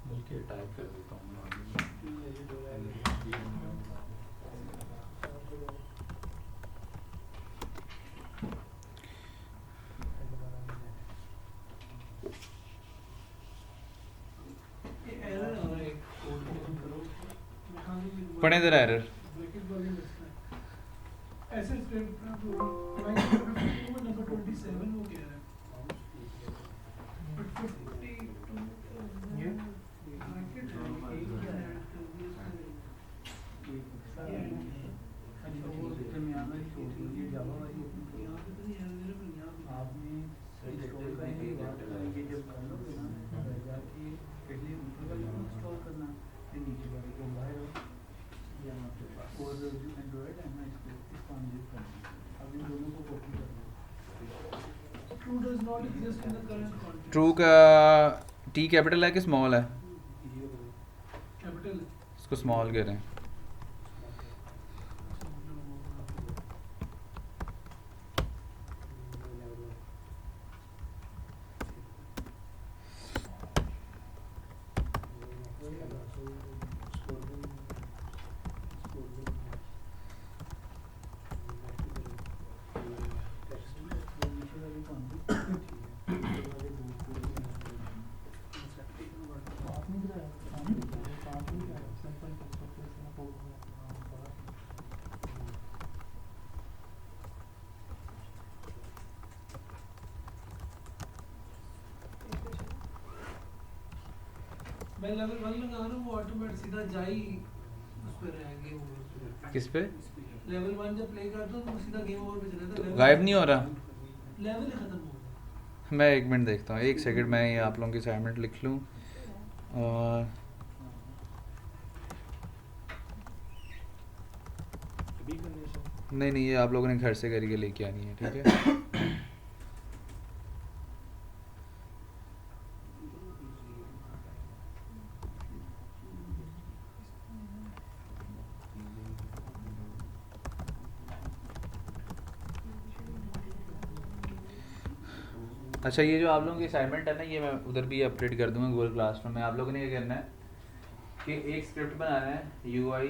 बल्कि टाइप कर देता हूँ ये एरर आ रहा है कोड में करो पढ़ें ज़रा एरर ब्रैकेट वाले लिखना है ऐसे स्क्रिप्ट नंबर 27 वो कह रहा है बट 52 ये ब्रैकेट है एक क्या ऐड कर दिया यहाँ पे तो नहीं है मेरे को यहाँ पे true does not exist in the current context true का टी कैपिटल है कि स्मॉल है capital इसको स्मॉल करें मैं लेवल 1 लगा रहा हूँ वो ऑटोमेटिक सीधा जा ही उस पे रह गेम ओवर किस पे लेवल 1 जब प्ले करता हूँ तो सीधा गेम ओवर पे चला जाता है गायब नहीं हो रहा लेवल ही खत्म हो गया मैं एक मिनट देखता हूँ एक सेकंड मैं ये आप लोगों की असाइनमेंट लिख लूँ और नहीं ये आप लोगों ने घर से करके लेके आनी है ठीक है अच्छा ये जो आप लोगों की असाइनमेंट है ना ये मैं उधर भी अपडेट कर दूंगा गूगल क्लासरूम में आप लोगों ने क्या करना है कि एक स्क्रिप्ट बनाना है UI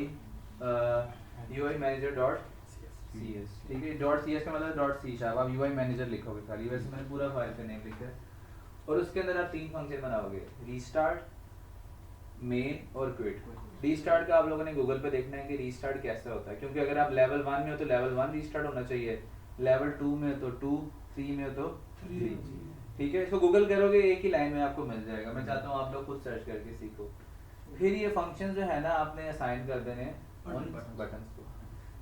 manager dot C S ठीक है डॉट सी एस का मतलब डॉट सी शार्प आप UI मैनेजर लिखोगे खाली वैसे मैंने पूरा फाइल का नेम लिखा है और उसके अंदर आप 3 फंक्शन बनाओगे रीस्टार्ट मेन और क्विट रीस्टार्ट का आप लोगों ने गूगल पे देखना है कि रीस्टार्ट कैसे होता है क्योंकि अगर आप लेवल 1 में हो तो लेवल 1 रीस्टार्ट होना चाहिए लेवल 2 में हो तो 2 3 में हो तो 3 ठीक है इसको गूगल करोगे एक ही लाइन में आपको मिल जाएगा मैं चाहता हूँ आप लोग खुद सर्च करके सीखो फिर ये फंक्शन जो है ना आपने असाइन कर देने उन बटन्स को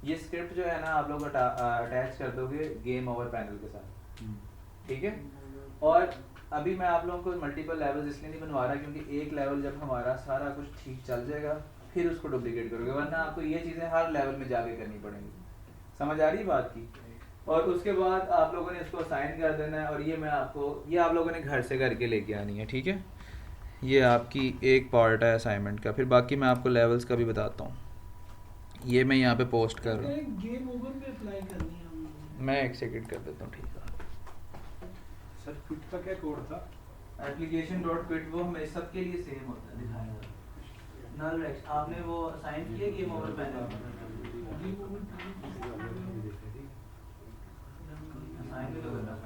ये स्क्रिप्ट जो है ना आप लोग अटैच कर दोगे गेम ओवर पैनल के साथ ठीक है और अभी मैं आप लोगों को मल्टीपल लेवल्स इसलिए नहीं बनवा रहा क्योंकि एक लेवल जब हमारा सारा कुछ ठीक चल जाएगा फिर उसको डुप्लीकेट करोगे वरना आपको ये चीज़ें हर लेवल में जाके करनी पड़ेंगी समझ आ रही बात की और उसके बाद आप लोगों ने इसको असाइन कर देना है और ये मैं आपको ये आप लोगों ने घर से करके लेके आनी है ठीक है ये आपकी एक पार्ट है असाइनमेंट का फिर बाकी मैं आपको लेवल्स का भी बताता हूँ ये मैं यहाँ पे पोस्ट कर रहा हूँ गेम ओवर में अप्लाई करनी है हम लोगों ने। मैं एक सेकंड कर देता हूँ ठीक है सर क्विट का क्या कोड था एप्लीकेशन डॉट क्विट वो हमें सबके लिए सेम होता है दिखाया नल रेक्स आपने वो असाइन किया game over panel game over assign भी तो करना है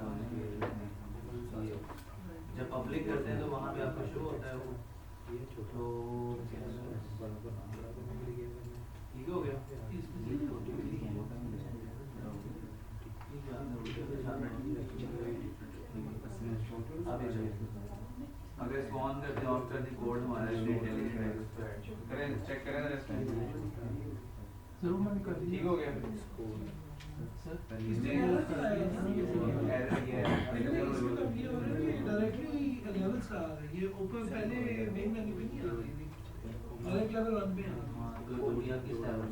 जब पब्लिक करते हैं तो वहाँ पे आपको शो होता है वो तो ठीक हो गया अगर इसको ऑन करते ऑफ कर दी कोड हमारा करें चेक करें जरूर मैंने कर ठीक दिया हो गया डायरेक्टली लेवल्स का आ रहा है ये ऊपर पहले मेन मेन्यू पे नहीं आ रही थी डायरेक्ट लेवल 1 पे आ रहा है हाँ तो दुनिया किस लेवल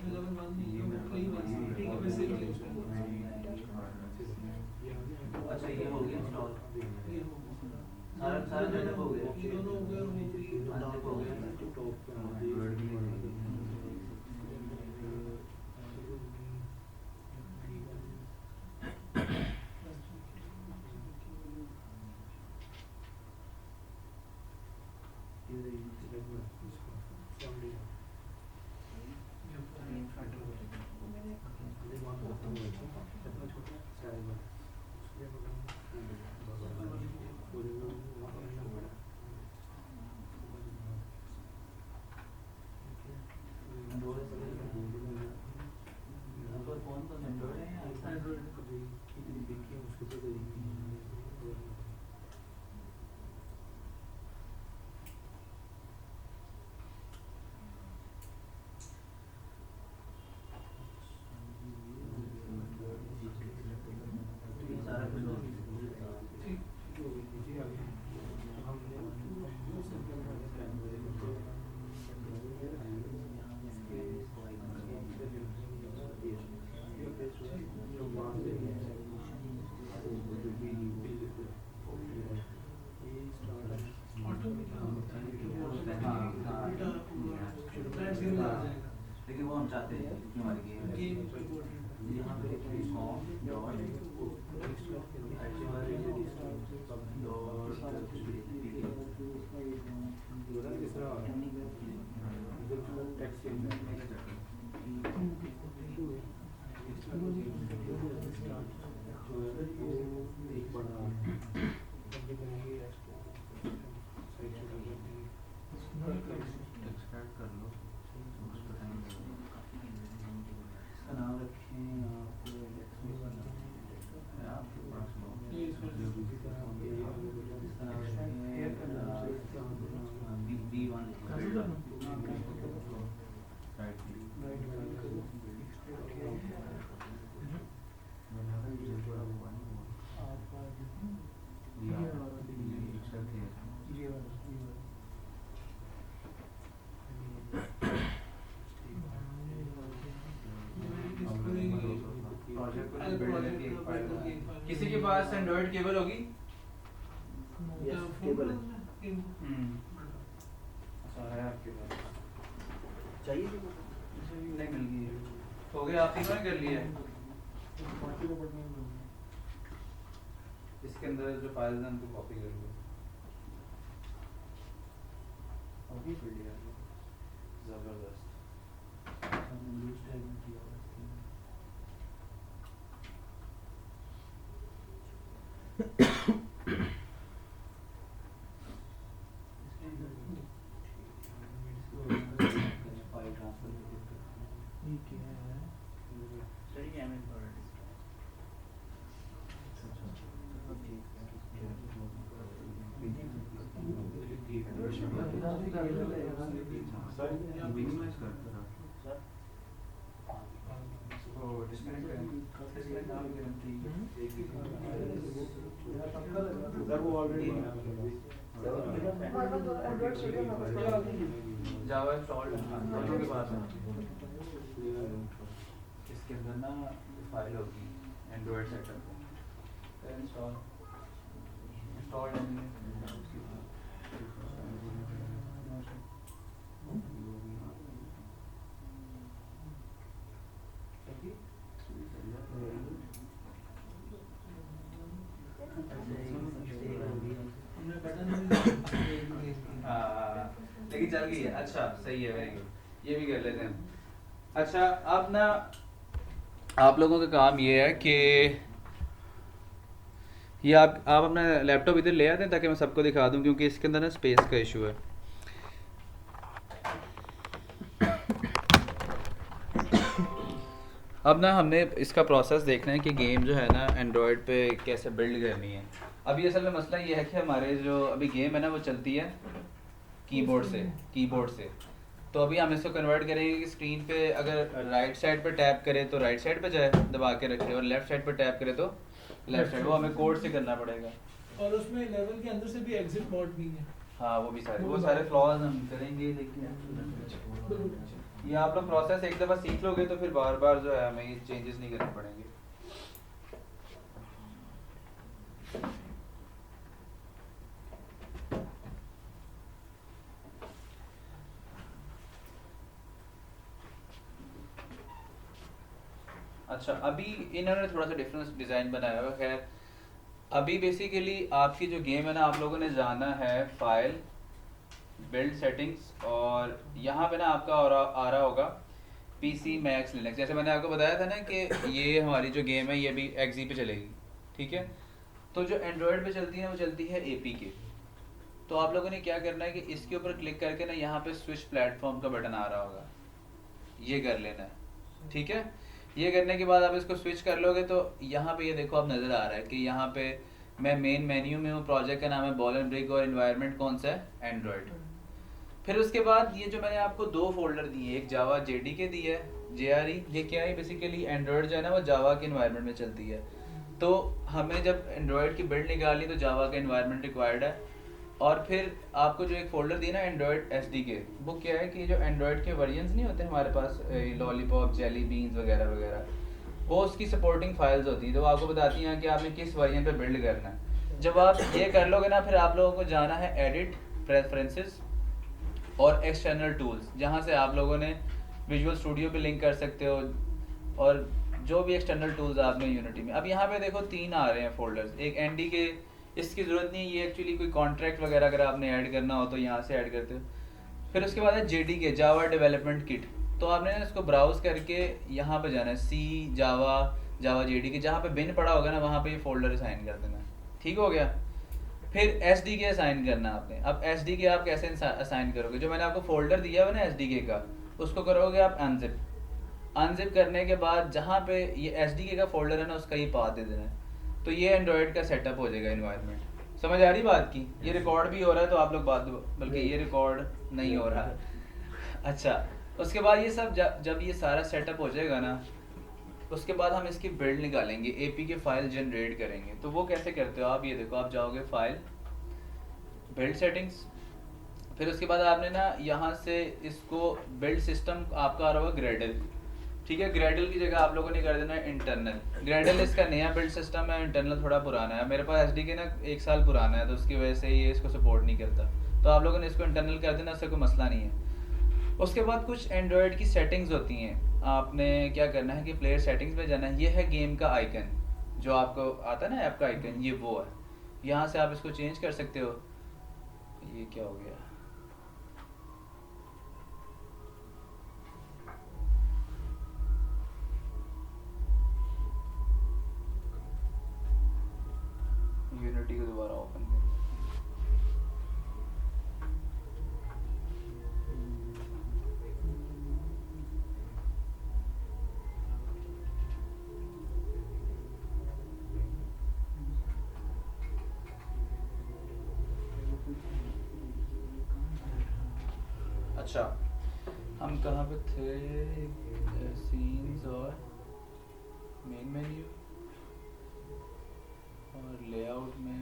लेवल 1 नहीं है, वो प्लेन है, ठीक है, वैसे ही यूज करना। अच्छा ये हो गया इंस्टॉल, ये हो गया। सारा सारा सेटअप हो गया, ये दोनों हो गए और वो भी अनजिप हो गया। फोन तो एंड्रॉइड है या एंड्रॉइड सारा विंडोज ऑटो में क्या होता है कि वो हाँ, हाँ। उल्टा पूरा फ्लैट जीरो आ जाएगा। लेकिन वो हम चाहते हैं कि हमारी गेम गेम कीबोर्ड यहाँ पे कॉम डॉट एक्सट्रैक्ट कर लो, उसका टाइम लगेगा। इसका नाम रखें आप इंडेक्स में बनाना है आपके पास लो, ये इसमें इसका नाम रखें B1 किसी के पास एंड्रॉइड केबल होगी? केबल है। अच्छा है आपके पास? चाहिए नहीं मिल गई है। हो गया, आप तीनों ही कर लिए? इसके अंदर जो फाइल्स हैं उनको कॉपी कर लो। अभी कर लिया जबरदस्त। फाइल ट्रांसफर ये क्या है? मिनिमाइज करते रहो। डिस्कनेक्ट करें। डिस्कनेक्ट नाम जावा इंस्टॉल्ड दोनों के पास है। इसके अंदर ना फाइल होगी एंड्रॉइड सेटअप इंस्टॉल लेकिन चल गई है। अच्छा सही है, वेरी गुड, ये भी कर लेते हैं। अच्छा अब ना आप लोगों का काम ये है कि ये आप अपना लैपटॉप इधर ले आते हैं ताकि मैं सबको दिखा दूं, क्योंकि इसके अंदर ना स्पेस का इशू है। अब ना हमने इसका प्रोसेस देखना है कि गेम जो है ना एंड्रॉयड पे कैसे बिल्ड करनी है। अभी असल में मसला ये है कि हमारे जो अभी गेम है ना वो चलती है कीबोर्ड से। तो अभी हम इसको कन्वर्ट करेंगे कि स्क्रीन पे अगर राइट साइड पे टैप करें तो राइट साइड पे जाए दबा के रखें, और लेफ्ट साइड पे टैप करें तो लेफ्ट साइड। वो हमें कोड से करना पड़ेगा। और उसमें लेवल के अंदर से भी एग्जिट मोड भी है। हाँ वो भी सारे फ्लॉज हम करेंगे, लेकिन ये आप लोग प्रोसेस एक दफ़ा सीख लोगे तो फिर बार बार जो है हमें ये चेंजेस नहीं करने पड़ेंगे। अच्छा, अभी इन्होंने थोड़ा सा डिफरेंस डिज़ाइन बनाया हुआ है। खैर अभी बेसिकली आपकी जो गेम है ना, आप लोगों ने जाना है फाइल, बिल्ड सेटिंग्स, और यहाँ पे ना आपका आ रहा होगा पीसी मैक्स लिनक्स। जैसे मैंने आपको बताया था ना कि ये हमारी जो गेम है ये भी एक्सी पे चलेगी, ठीक है। तो जो एंड्रॉयड पे चलती है वो चलती है APK। तो आप लोगों ने क्या करना है कि इसके ऊपर क्लिक करके ना यहाँ पे स्विच प्लेटफॉर्म का बटन आ रहा होगा, ये कर लेना है, ठीक है। ये करने के बाद आप इसको स्विच कर लोगे तो यहाँ पे ये देखो आप नज़र आ रहा है कि यहाँ पे मैं मेन मेन्यू में हूँ, प्रोजेक्ट का नाम है बॉल एंड ब्रिक और इन्वायरमेंट कौन सा है, एंड्रॉयड। फिर उसके बाद ये जो मैंने आपको 2 फोल्डर दिए, एक जावा JDK दी है, JRE, ये क्या है बेसिकली एंड्रॉयड जो है ना वो जावा के इन्वायरमेंट में चलती है। तो हमें जब एंड्रॉयड की बिल्ड निकालनी तो जावा का इन्वायरमेंट रिक्वायर्ड है। और फिर आपको जो एक फोल्डर दिया ना एंड्रॉयड SDK, वो क्या है कि जो एंड्रॉयड के वर्जन्स नहीं होते हमारे पास, लॉलीपॉप, जेली बीन्स वगैरह वगैरह, वो उसकी सपोर्टिंग फाइल्स होती हैं, तो वो आपको बताती हैं कि आपने किस वर्जन पे बिल्ड करना है। जब आप ये कर लोगे ना, फिर आप लोगों को जाना है एडिट, प्रेफरेंसेस और एक्सटर्नल टूल्स, जहाँ से आप लोगों ने विजुअल स्टूडियो पे लिंक कर सकते हो और जो भी एक्सटर्नल टूल्स आपने यूनिटी में। अब यहाँ पे देखो 3 आ रहे हैं फोल्डर्स, एक NDK, इसकी ज़रूरत नहीं है, ये एक्चुअली कोई कॉन्ट्रैक्ट वगैरह अगर आपने ऐड करना हो तो यहाँ से ऐड करते हो। फिर उसके बाद है JDK, जावा डेवलपमेंट किट। तो आपने इसको ब्राउज करके यहाँ पे जाना है C, जावा JDK, जहाँ पे बिन पड़ा होगा ना वहाँ पे ये फोल्डर असाइन कर देना, ठीक हो गया। फिर SDK असाइन करना आपने। अब SDK आप कैसे असाइन करोगे, जो मैंने आपको फोल्डर दिया हुआ ना SDK का, उसको करोगे आप अनजिप करने के बाद जहाँ पे ये SDK का फोल्डर है ना उसका ये पाथ दे देना है, तो ये एंड्रॉयड का सेटअप हो जाएगा इन्वायरमेंट। समझ आ रही बात की? ये रिकॉर्ड भी हो रहा है तो आप लोग बात, बल्कि ये रिकॉर्ड नहीं हो रहा। अच्छा, उसके बाद ये सब जब ये सारा सेटअप हो जाएगा ना, उसके बाद हम इसकी बिल्ड निकालेंगे, APK फाइल जनरेट करेंगे। तो वो कैसे करते हो आप, ये देखो आप जाओगे फाइल, बिल्ड सेटिंग्स, फिर उसके बाद आपने ना यहाँ से इसको बिल्ड सिस्टम आपका आ रहा होगा ग्रेडल, ठीक है। ग्रेडल की जगह आप लोगों ने कर देना है इंटरनल। ग्रेडल इसका नया बिल्ड सिस्टम है, इंटरनल थोड़ा पुराना है। मेरे पास SDK ना 1 साल पुराना है तो उसकी वजह से ये इसको सपोर्ट नहीं करता, तो आप लोगों ने इसको इंटरनल कर देना, उससे कोई मसला नहीं है। उसके बाद कुछ एंड्रॉयड की सेटिंग्स होती हैं, आपने क्या करना है कि प्लेयर सेटिंग्स में जाना है। ये है गेम का आइकन, जो आपको आता है ना ऐप का आइकन, ये वो है। यहाँ से आप इसको चेंज कर सकते हो। ये क्या हो गया, यूनिटी को दोबारा ओपन करें। अच्छा, हम कहाँ पे थे, सीन्स और मेन मेन्यू और लेआउट में।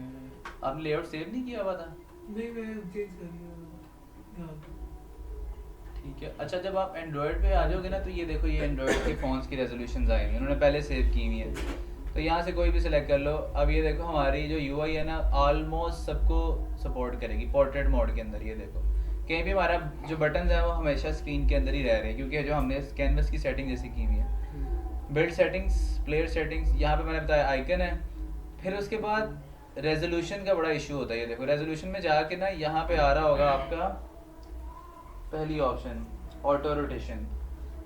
आपने लेआउट सेव नहीं किया हुआ था? नहीं, मैं चेंज कर लिया। ठीक है। अच्छा, जब आप एंड्रॉयड पे आ जाओगे ना तो ये देखो, ये एंड्रॉयड के फ़ोन्स की रेजोल्यूशंस आई हुई हैं, उन्होंने पहले सेव की हुई है। तो यहाँ से कोई भी सिलेक्ट कर लो। अब ये देखो हमारी जो UI है ना ऑलमोस्ट सबको सपोर्ट करेगी पोर्ट्रेट मोड के अंदर। ये देखो कहीं भी हमारा जो बटन है वो हमेशा स्क्रीन के अंदर ही रह रहे हैं, क्योंकि जो हमने कैनवस की सेटिंग जैसी की हुई है। बिल्ड सेटिंग्स, प्लेयर सेटिंग्स, यहाँ पे मैंने बताया आइकन है। फिर उसके बाद रेजोल्यूशन का बड़ा इशू होता है। ये देखो रेजोल्यूशन में जाके ना यहाँ पे आ रहा होगा आपका पहली ऑप्शन ऑटो रोटेशन।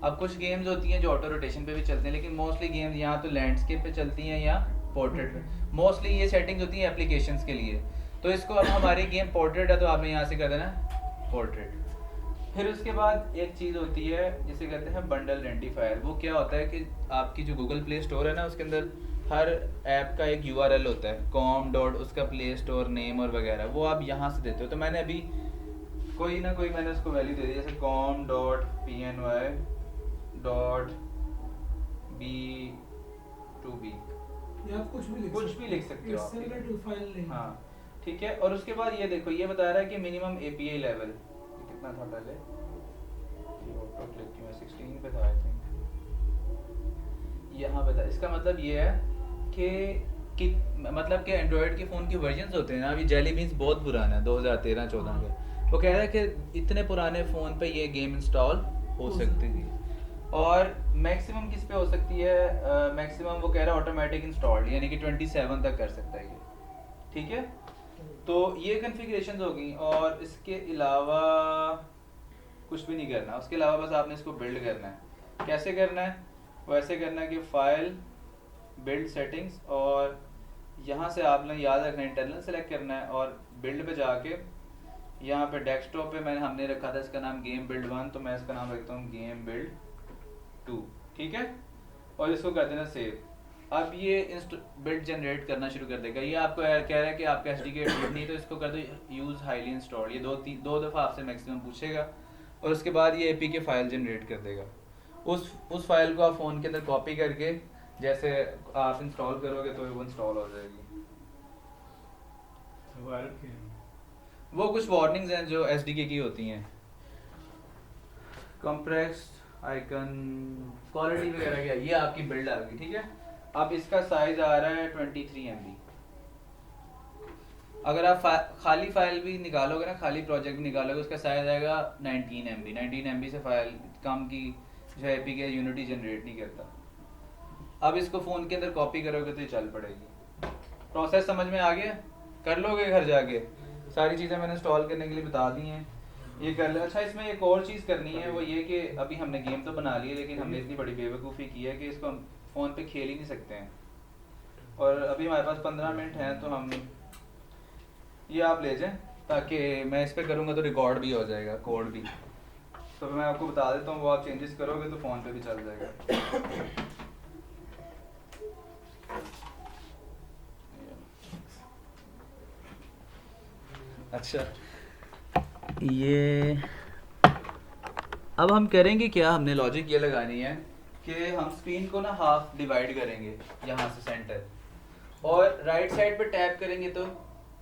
अब कुछ गेम्स होती हैं जो ऑटो रोटेशन पे भी चलते हैं, लेकिन मोस्टली गेम्स यहाँ तो लैंडस्केप पे चलती हैं या पोर्ट्रेट पे। मोस्टली ये सेटिंग्स होती हैं एप्लीकेशंस के लिए। तो इसको अब हमारी गेम पोर्ट्रेट है तो आपने यहाँ से कर देना पोर्ट्रेट। फिर उसके बाद एक चीज़ होती है जिसे कहते हैं बंडल आइडेंटिफायर। वो क्या होता है कि आपकी जो गूगल प्ले स्टोर है ना उसके अंदर हर ऐप का एक URL होता है, com. उसका प्ले स्टोर नेम और वगैरह, वो आप यहाँ से देते हो। तो मैंने अभी कोई ना कोई मैंने उसको वैल्यू दे दी, जैसे com.pny.b2b, या आप कुछ भी लिख सकते हो आप। To file name. हाँ ठीक है। और उसके बाद ये देखो ये बता रहा है कि मिनिमम API लेवल कितना था पहले, फोटो क्लिक की मैं 16 पे था आई थिंक, यहाँ पे था। इसका मतलब ये है कि मतलब कि एंड्रॉयड के फ़ोन के वर्जन्स होते हैं ना, अभी जेली बीन्स बहुत पुराना है 2013-14 का, वो कह रहा है कि इतने पुराने फ़ोन पे ये गेम इंस्टॉल हो सकती थी। और मैक्सिमम किस पे हो सकती है, मैक्सिमम वो कह रहा है ऑटोमेटिक इंस्टॉल, यानी कि 27 तक कर सकता है ये, ठीक है। तो ये कन्फिग्रेशंस हो गई, और इसके अलावा कुछ भी नहीं करना। उसके अलावा बस आपने इसको बिल्ड करना है। कैसे करना है? वैसे करना है कि फाइल, बिल्ड सेटिंग्स, और यहाँ से आपने याद रखना है इंटरनल सेलेक्ट करना है, और बिल्ड पे जाके यहाँ पे डेस्कटॉप पे हमने रखा था इसका नाम गेम बिल्ड 1, तो मैं इसका नाम रखता हूँ गेम बिल्ड 2, ठीक है। और इसको कर देना सेव। अब ये बिल्ड जनरेट करना शुरू कर देगा। ये आपको कह रहा है कि आपका एसडीके बिल्ड नहीं, तो इसको कर दो यूज़ हाईली इंस्टॉल। ये दो दफ़ा आपसे मैक्सिमम पूछेगा, और उसके बाद ये एपीके फाइल जनरेट कर देगा। उस फाइल को आप फ़ोन के अंदर कॉपी करके जैसे आप इंस्टॉल करोगे तो वो इंस्टॉल हो जाएगी। वो कुछ वार्निंग्स हैं जो एसडीके की होती हैं, कंप्रेस्ड आइकन, क्वालिटी वगैरह क्या। ये आपकी बिल्ड आ गई, ठीक है। अब इसका साइज आ रहा है 23 MB। अगर आप खाली फाइल भी निकालोगे ना, खाली प्रोजेक्ट भी निकालोगे, उसका साइज आएगा 19 MB। 19 MB से फाइल कम की जो एपीके यूनिटी जनरेट नहीं करता। अब इसको फ़ोन के अंदर कॉपी करोगे तो ये चल पड़ेगी। प्रोसेस समझ में आ गया? कर लोगे घर जाके? सारी चीज़ें मैंने इंस्टॉल करने के लिए बता दी हैं, ये कर ले। अच्छा, इसमें एक और चीज़ करनी है, वो ये कि अभी हमने गेम तो बना ली है, लेकिन हमने इतनी बड़ी बेवकूफ़ी की है कि इसको हम फ़ोन पे खेल ही नहीं सकते हैं। और अभी हमारे पास 15 मिनट हैं, तो हम ये आप ले जाएं, ताकि मैं इस पर करूँगा तो रिकॉर्ड भी हो जाएगा, कोड भी। तो मैं आपको बता देता हूँ, वो आप चेंजेस करोगे तो फ़ोन पे भी चल जाएगा। अच्छा, ये अब हम करेंगे क्या, हमने लॉजिक ये लगानी है कि हम स्क्रीन को ना हाफ डिवाइड करेंगे यहाँ से सेंटर, और राइट साइड पे टैप करेंगे तो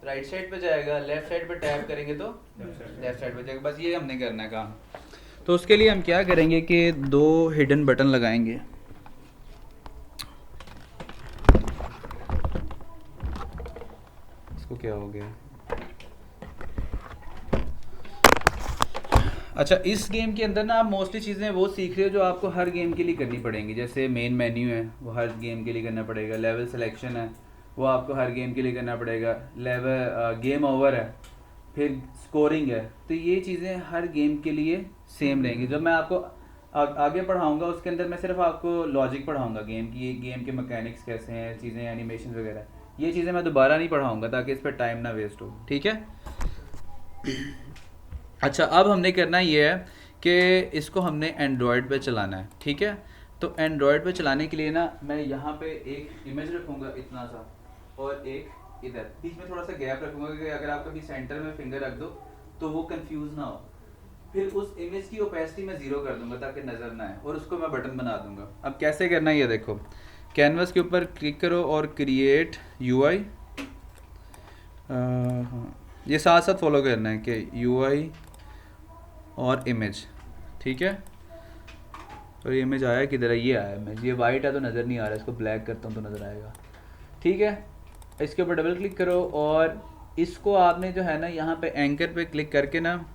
राइट साइड पे जाएगा, लेफ्ट साइड पे टैप करेंगे तो लेफ्ट साइड पे जाएगा। बस ये हमने करना है काम। तो उसके लिए हम क्या करेंगे कि 2 हिडन बटन लगाएंगे। इसको क्या हो गया? अच्छा, इस गेम के अंदर ना आप मोस्टली चीज़ें वो सीख रहे हो जो आपको हर गेम के लिए करनी पड़ेंगी। जैसे मेन मेन्यू है, वो हर गेम के लिए करना पड़ेगा। लेवल सिलेक्शन है, वो आपको हर गेम के लिए करना पड़ेगा। लेवल गेम ओवर है, फिर स्कोरिंग है। तो ये चीज़ें हर गेम के लिए सेम रहेंगी। जब मैं आपको आगे पढ़ाऊँगा उसके अंदर मैं सिर्फ आपको लॉजिक पढ़ाऊँगा गेम की, गेम के मैकेनिक्स कैसे हैं, चीज़ें एनिमेशन वगैरह, ये चीज़ें मैं दोबारा नहीं पढ़ाऊँगा ताकि इस पर टाइम ना वेस्ट हो, ठीक है। अच्छा, अब हमने करना ये है कि इसको हमने एंड्रॉयड पे चलाना है, ठीक है। तो एंड्रॉयड पे चलाने के लिए ना मैं यहाँ पे एक इमेज रखूँगा इतना सा, और एक इधर बीच में थोड़ा सा गैप रखूँगा कि अगर आप कभी सेंटर में फिंगर रख दो तो वो कंफ्यूज ना हो। फिर उस इमेज की ओपेसिटी मैं 0 कर दूँगा ताकि नज़र ना आए, और उसको मैं बटन बना दूँगा। अब कैसे करना है ये देखो, कैनवस के ऊपर क्लिक करो और क्रिएट UI। ये साथ साथ फॉलो करना है कि UI और इमेज, ठीक है। और ये इमेज आया किधर है? ये आया इमेज। ये वाइट है तो नज़र नहीं आ रहा, इसको ब्लैक करता हूँ तो नज़र आएगा, ठीक है। इसके ऊपर डबल क्लिक करो, और इसको आपने जो है ना यहाँ पे एंकर पे क्लिक करके ना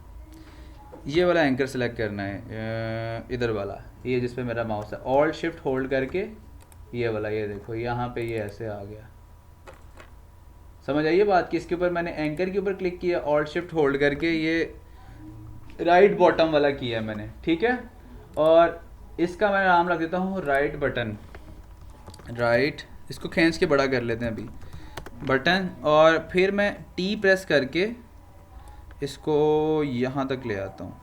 ये वाला एंकर सेलेक्ट करना है, इधर वाला, ये जिस पे मेरा माउस है। ऑल्ट शिफ्ट होल्ड करके ये वाला, ये देखो यहाँ पे ये ऐसे आ गया। समझ आइए बात कि इसके ऊपर मैंने एंकर के ऊपर क्लिक किया, ऑल्ट शिफ्ट होल्ड करके ये राइट बॉटम वाला किया मैंने, ठीक है। और इसका मैं नाम रख देता हूँ राइट बटन, राइट। इसको खींच के बड़ा कर लेते हैं अभी, बटन। और फिर मैं T प्रेस करके इसको यहाँ तक ले आता हूँ।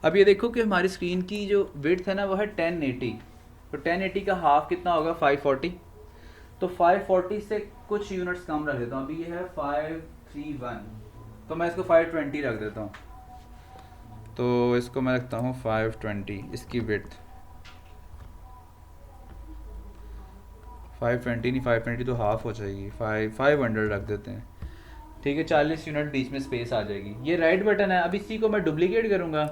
अब ये देखो कि हमारी स्क्रीन की जो विड्थ है ना वो है 1080। तो 1080 का हाफ कितना होगा? 540। तो 540 से कुछ यूनिट्स कम रख देता हूँ। अभी ये है 531, तो मैं इसको 520 रख देता हूँ। तो इसको मैं रखता हूँ 520, इसकी विड्थ 520 नहीं, 520 तो हाफ हो जाएगी, 500 रख देते हैं, ठीक है। 40 यूनिट बीच में स्पेस आ जाएगी। ये राइट बटन है। अब इसी को मैं डुप्लीकेट करूँगा,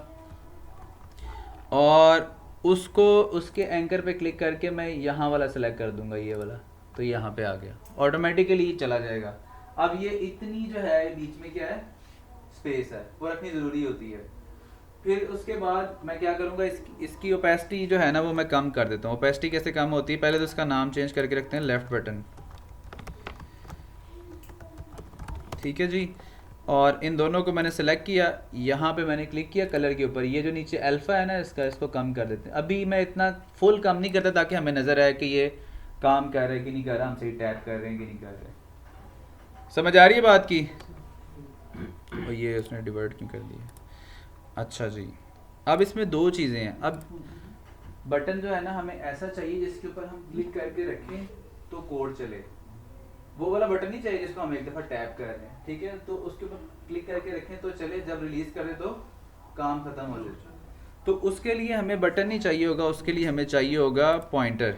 और उसको उसके एंकर पे क्लिक करके मैं यहाँ वाला सेलेक्ट कर दूंगा, ये वाला, तो यहाँ पे आ गया, ऑटोमेटिकली चला जाएगा। अब ये इतनी जो है बीच में क्या है, स्पेस है, वो रखनी ज़रूरी होती है। फिर उसके बाद मैं क्या करूँगा, इसकी ओपेसिटी जो है ना वो मैं कम कर देता हूँ। ओपेसिटी कैसे कम होती है, पहले तो इसका नाम चेंज करके रखते हैं लेफ़्ट बटन, ठीक है जी। और इन दोनों को मैंने सेलेक्ट किया, यहाँ पे मैंने क्लिक किया कलर के ऊपर, ये जो नीचे अल्फ़ा है ना इसका, इसको कम कर देते हैं। अभी मैं इतना फुल कम नहीं करता ताकि हमें नज़र आए कि ये काम कर रहे हैं कि नहीं कर रहा, हम सही टैप कर रहे हैं कि नहीं कर रहे। समझ आ रही है बात की? और ये उसने डिवाइड क्यों कर दिया? अच्छा जी, अब इसमें दो चीज़ें हैं। अब बटन जो है ना हमें ऐसा चाहिए जिसके ऊपर हम क्लिक करके रखें तो कोड चले, वो वाला बटन नहीं चाहिए जिसको हम एक दफ़ा टैप कर रहे हैं, ठीक है। तो उसके ऊपर क्लिक करके रखें तो चले, जब रिलीज़ करें तो काम ख़त्म हो जाए। तो उसके लिए हमें बटन नहीं चाहिए होगा, उसके लिए हमें चाहिए होगा पॉइंटर।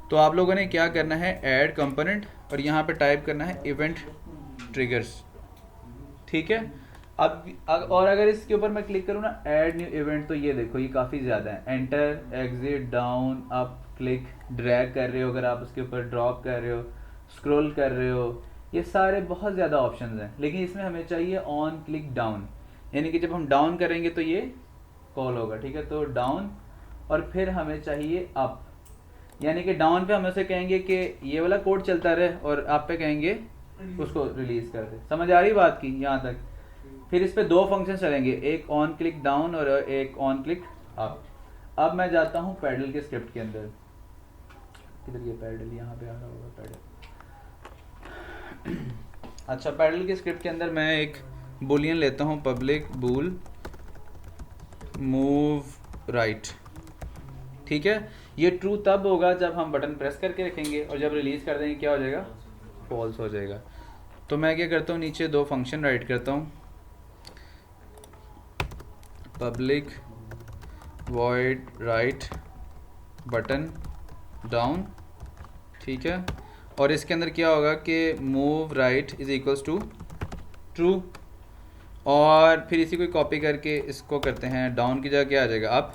तो आप लोगों ने क्या करना है, ऐड कंपोनेंट, और यहाँ पे टाइप करना है इवेंट ट्रिगर्स, ठीक है। अब और अगर इसके ऊपर मैं क्लिक करूँ ना, ऐड न्यू इवेंट, तो ये देखो ये काफ़ी ज़्यादा है। Enter, exit, down, up, click, drag कर रहे हो, अगर आप उसके ऊपर ड्रॉप कर रहे हो, स्क्रॉल कर रहे हो, ये सारे बहुत ज़्यादा ऑप्शंस हैं। लेकिन इसमें हमें चाहिए ऑन क्लिक डाउन, यानी कि जब हम डाउन करेंगे तो ये कॉल होगा, ठीक है। तो डाउन, और फिर हमें चाहिए अप, यानी कि डाउन पे हम उसे कहेंगे कि ये वाला कोड चलता रहे, और आप पे कहेंगे उसको रिलीज़ कर दे। समझ आ रही बात की यहाँ तक? फिर इस पे दो फंक्शन चलेंगे, एक ऑन क्लिक डाउन और एक ऑन क्लिक अप। अब मैं जाता हूँ पैडल के स्क्रिप्ट के अंदर, किधर ये पैडल, यहाँ पे आ रहा होगा पैडल। अच्छा, पैडल के स्क्रिप्ट के अंदर मैं एक बुलियन लेता हूँ, पब्लिक बूल मूव राइट, ठीक है। ये ट्रू तब होगा जब हम बटन प्रेस करके रखेंगे, और जब रिलीज़ कर देंगे क्या हो जाएगा, फॉल्स हो जाएगा। तो मैं क्या करता हूँ, नीचे दो फंक्शन राइट करता हूँ, public void right button down, ठीक है। और इसके अंदर क्या होगा कि move right is equals to true, और फिर इसी को कॉपी करके इसको करते हैं डाउन की जगह क्या आ जाएगा अप,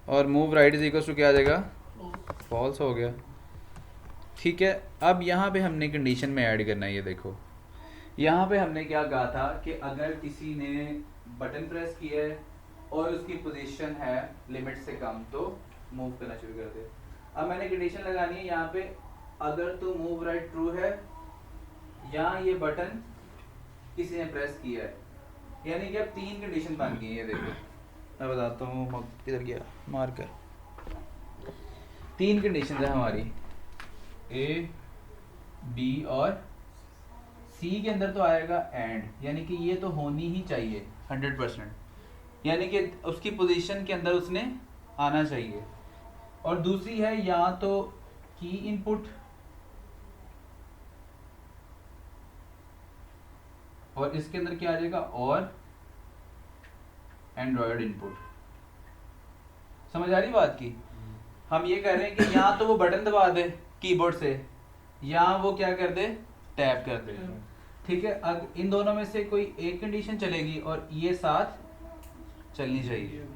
और move right is equals to क्या आ जाएगा, फॉल्स हो गया, ठीक है। अब यहाँ पे हमने कंडीशन में ऐड करना है, ये देखो यहाँ पे हमने क्या कहा था कि अगर किसी ने बटन प्रेस किया है और उसकी पोजीशन है लिमिट से कम तो मूव करना शुरू कर दे। अब मैंने कंडीशन लगानी है यहाँ पे, अगर तो मूव राइट ट्रू है या ये बटन किसी ने प्रेस किया है, यानी कि अब तीन कंडीशन बन गई है। ये देखो मैं बताता हूँ, किधर गया मार्कर, तीन कंडीशन है हमारी, ए बी और सी के अंदर तो आएगा एंड, यानी कि ये तो होनी ही चाहिए 100%, यानी कि उसकी पोजीशन के अंदर उसने आना चाहिए। और दूसरी है या तो की इनपुट, और इसके अंदर क्या आ जाएगा, और एंड्रॉयड इनपुट। समझ आ रही बात की? हम ये कह रहे हैं कि या तो वो बटन दबा दे कीबोर्ड से, या वो क्या कर दे, टैप कर दे, ठीक है। अब इन दोनों में से कोई एक कंडीशन चलेगी और ये साथ चलनी चाहिए।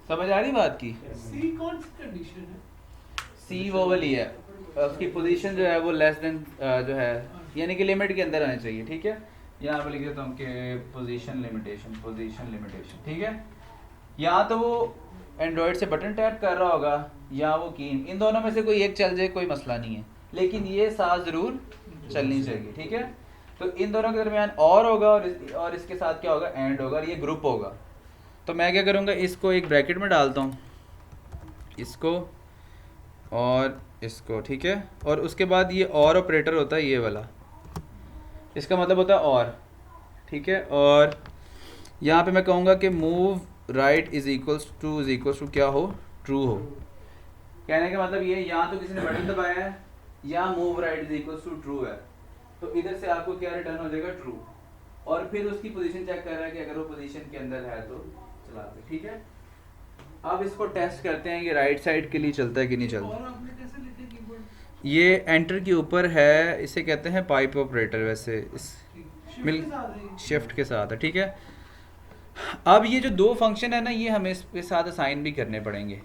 समझ आ रही बात की? सी कौन सी कंडीशन है? सी वो वाली है, उसकी पोजीशन जो है वो लेस देन जो है, यानी कि लिमिट के अंदर आनी चाहिए, ठीक है। यहाँ पे लिख देता हूँ कि पोजीशन लिमिटेशन, ठीक है। या तो वो एंड्रॉयड से बटन टैप कर रहा होगा या वो की, इन दोनों में से कोई एक चल जाए कोई मसला नहीं है, लेकिन ये साथ ज़रूर चलनी चाहिए, ठीक है। तो इन दोनों के दरमियान और होगा, और इसके साथ क्या होगा, एंड होगा, और ये ग्रुप होगा। तो मैं क्या करूँगा, इसको एक ब्रैकेट में डालता हूँ, इसको और इसको, ठीक है। और उसके बाद ये और ऑपरेटर होता है, ये वाला, इसका मतलब होता है और, ठीक है। और यहाँ पे मैं कहूँगा कि move right is equals to क्या हो, ट्रू हो। कहने का मतलब ये, या तो किसी ने बटन दबाया है या move right is equals to true है, तो इधर से आपको क्या रिटर्न हो जाएगा, ट्रू। और फिर उसकी पोजीशन चेक कर रहा है कि अगर वो पोजीशन के अंदर है तो चला दे, ठीक है। अब इसको टेस्ट करते हैं कि राइट साइड के लिए चलता है कि नहीं चलता। और आपने कैसे लिखे कीबोर्ड? ये एंटर के ऊपर है, इसे कहते हैं पाइप ऑपरेटर, वैसे इस शिफ्ट मिल के साथ है। शिफ्ट के साथ है, ठीक है। अब ये जो दो फंक्शन है ना, ये हमें इसके साथ असाइन भी करने पड़ेंगे।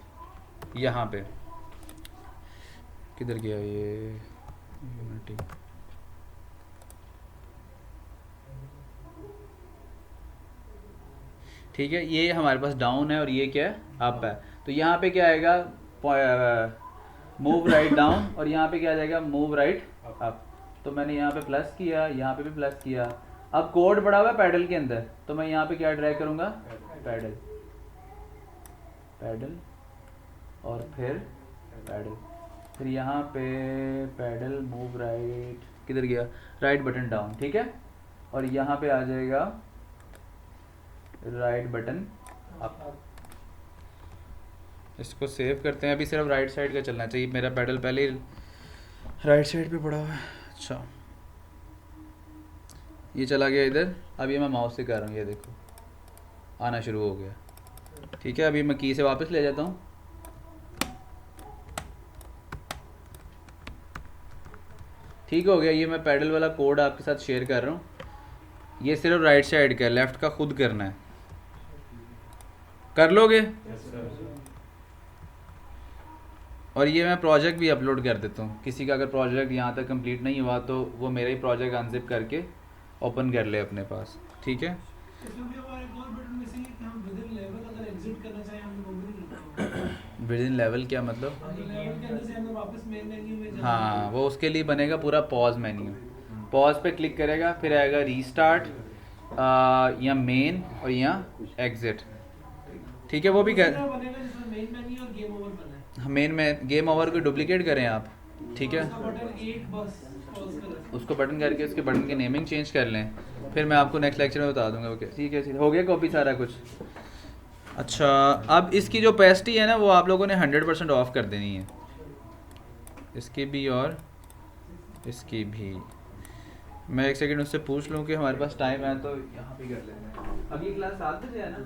यहाँ पे किधर गया ये यूनिटी, ठीक है, ये हमारे पास डाउन है और ये क्या है, अप है। तो यहाँ पे क्या आएगा, मूव राइट डाउन, और यहाँ पे क्या आ जाएगा, मूव राइट अप। तो मैंने यहाँ पे प्लस किया, यहाँ पे भी प्लस किया। अब कोड पड़ा हुआ है पैडल के अंदर, तो मैं यहाँ पे क्या ड्रैग करूँगा, पैडल, पैडल और फिर पैडल, फिर यहाँ पे पैडल, मूव राइट, किधर गया, राइट बटन डाउन, ठीक है। और यहाँ पे आ जाएगा राइट बटन अप। इसको सेव करते हैं। अभी सिर्फ राइट साइड का चलना चाहिए, मेरा पैडल पहले ही राइट साइड पे पड़ा हुआ है। अच्छा, ये चला गया इधर। अब ये मैं माउस से कर रहा हूँ, ये देखो आना शुरू हो गया, ठीक है। अभी मैं की से वापस ले जाता हूँ। ठीक हो गया। ये मैं पैडल वाला कोड आपके साथ शेयर कर रहा हूँ। ये सिर्फ राइट साइड का, लेफ्ट का खुद करना है। कर लोगे? और ये मैं प्रोजेक्ट भी अपलोड कर देता हूँ। किसी का अगर प्रोजेक्ट यहाँ तक कंप्लीट नहीं हुआ तो वो मेरा ही प्रोजेक्ट अनजिप करके ओपन कर ले अपने पास, ठीक है। इसमें भी हमारा एक और बटन मिसिंग है कि हम विद इन लेवल अगर एग्जिट करना चाहें, हमने वो भी नहीं लिखा। विद इन लेवल क्या मतलब? लेवल के अंदर से हमें वापस मेन मेन्यू में जाना हाँ, वो उसके लिए बनेगा पूरा पॉज मेन्यू। पॉज पे क्लिक करेगा, फिर आएगा रीस्टार्ट या मेन और यहाँ एग्जिट, ठीक है। वो भी कर बनेगा जिसमें मेन मेन्यू और गेम ओवर बना है। मेन में गेम ओवर को डुप्लीकेट करें आप, ठीक है। उसका बटन 8 बस पॉज करें, उसको बटन करके उसके बटन की नेमिंग चेंज कर लें, फिर मैं आपको नेक्स्ट लेक्चर में बता दूंगा। ओके, ठीक है, ठीक हो गया कॉपी सारा कुछ। अच्छा, अब इसकी जो पेस्टी है ना, वो आप लोगों ने 100% ऑफ कर देनी है, इसकी भी और इसकी भी। मैं एक सेकंड उससे पूछ लूँ कि हमारे पास टाइम है तो यहाँ पे कर लेते हैं। अब ये क्लास 7 बजे है ना?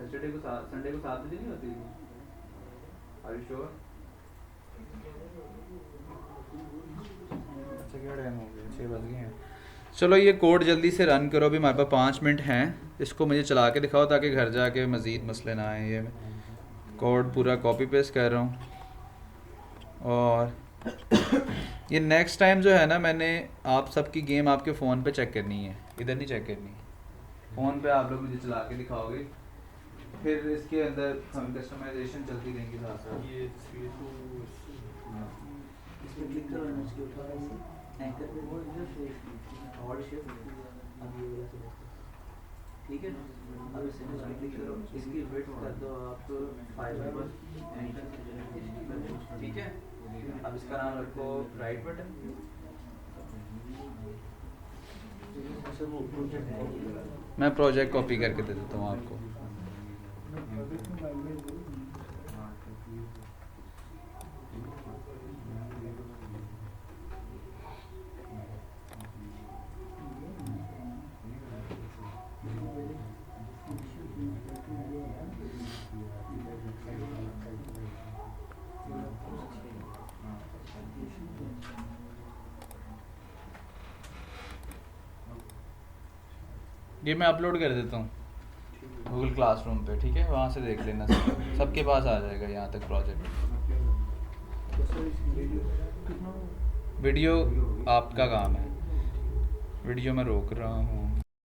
संडे को 7 बजे नहीं होती? Are you sure? अच्छा, क्या टाइम हो गया, 6 बज गए हैं। चलो ये कोड जल्दी से रन करो। अभी हमारे पास 5 मिनट हैं। इसको मुझे चला के दिखाओ ताकि घर जाके मज़ीद मसले ना आए। ये कोड पूरा कॉपी पेस्ट कर रहा हूँ। और ये नेक्स्ट टाइम जो है ना, मैंने आप सबकी गेम आपके फ़ोन पे चेक करनी है, इधर नहीं चेक करनी। फ़ोन पे आप लोग मुझे चला के दिखाओगे, फिर इसके अंदर हम कस्टमाइजेशन चलती रहेंगी साथ साथ। ये तस्वीर को इसमें क्लिक करो, इमेज के ऊपर ऐसे एंकर पे वो इधर से और शिफ्ट अब ये वाला सेलेक्ट करो, ठीक है। अब इस इमेज पे क्लिक करो, इसकी विड्थ कर दो आप 5 एंटर, ठीक है। अब इसका नाम रखो राइट बटन। अच्छा वो प्रोजेक्ट मैं प्रोजेक्ट कॉपी करके दे देता हूँ आपको। ये मैं अपलोड कर देता हूँ गूगल क्लासरूम पे, ठीक है। वहाँ से देख लेना, सबके पास आ जाएगा यहाँ तक प्रोजेक्ट। वीडियो आपका काम है, वीडियो मैं रोक रहा हूँ।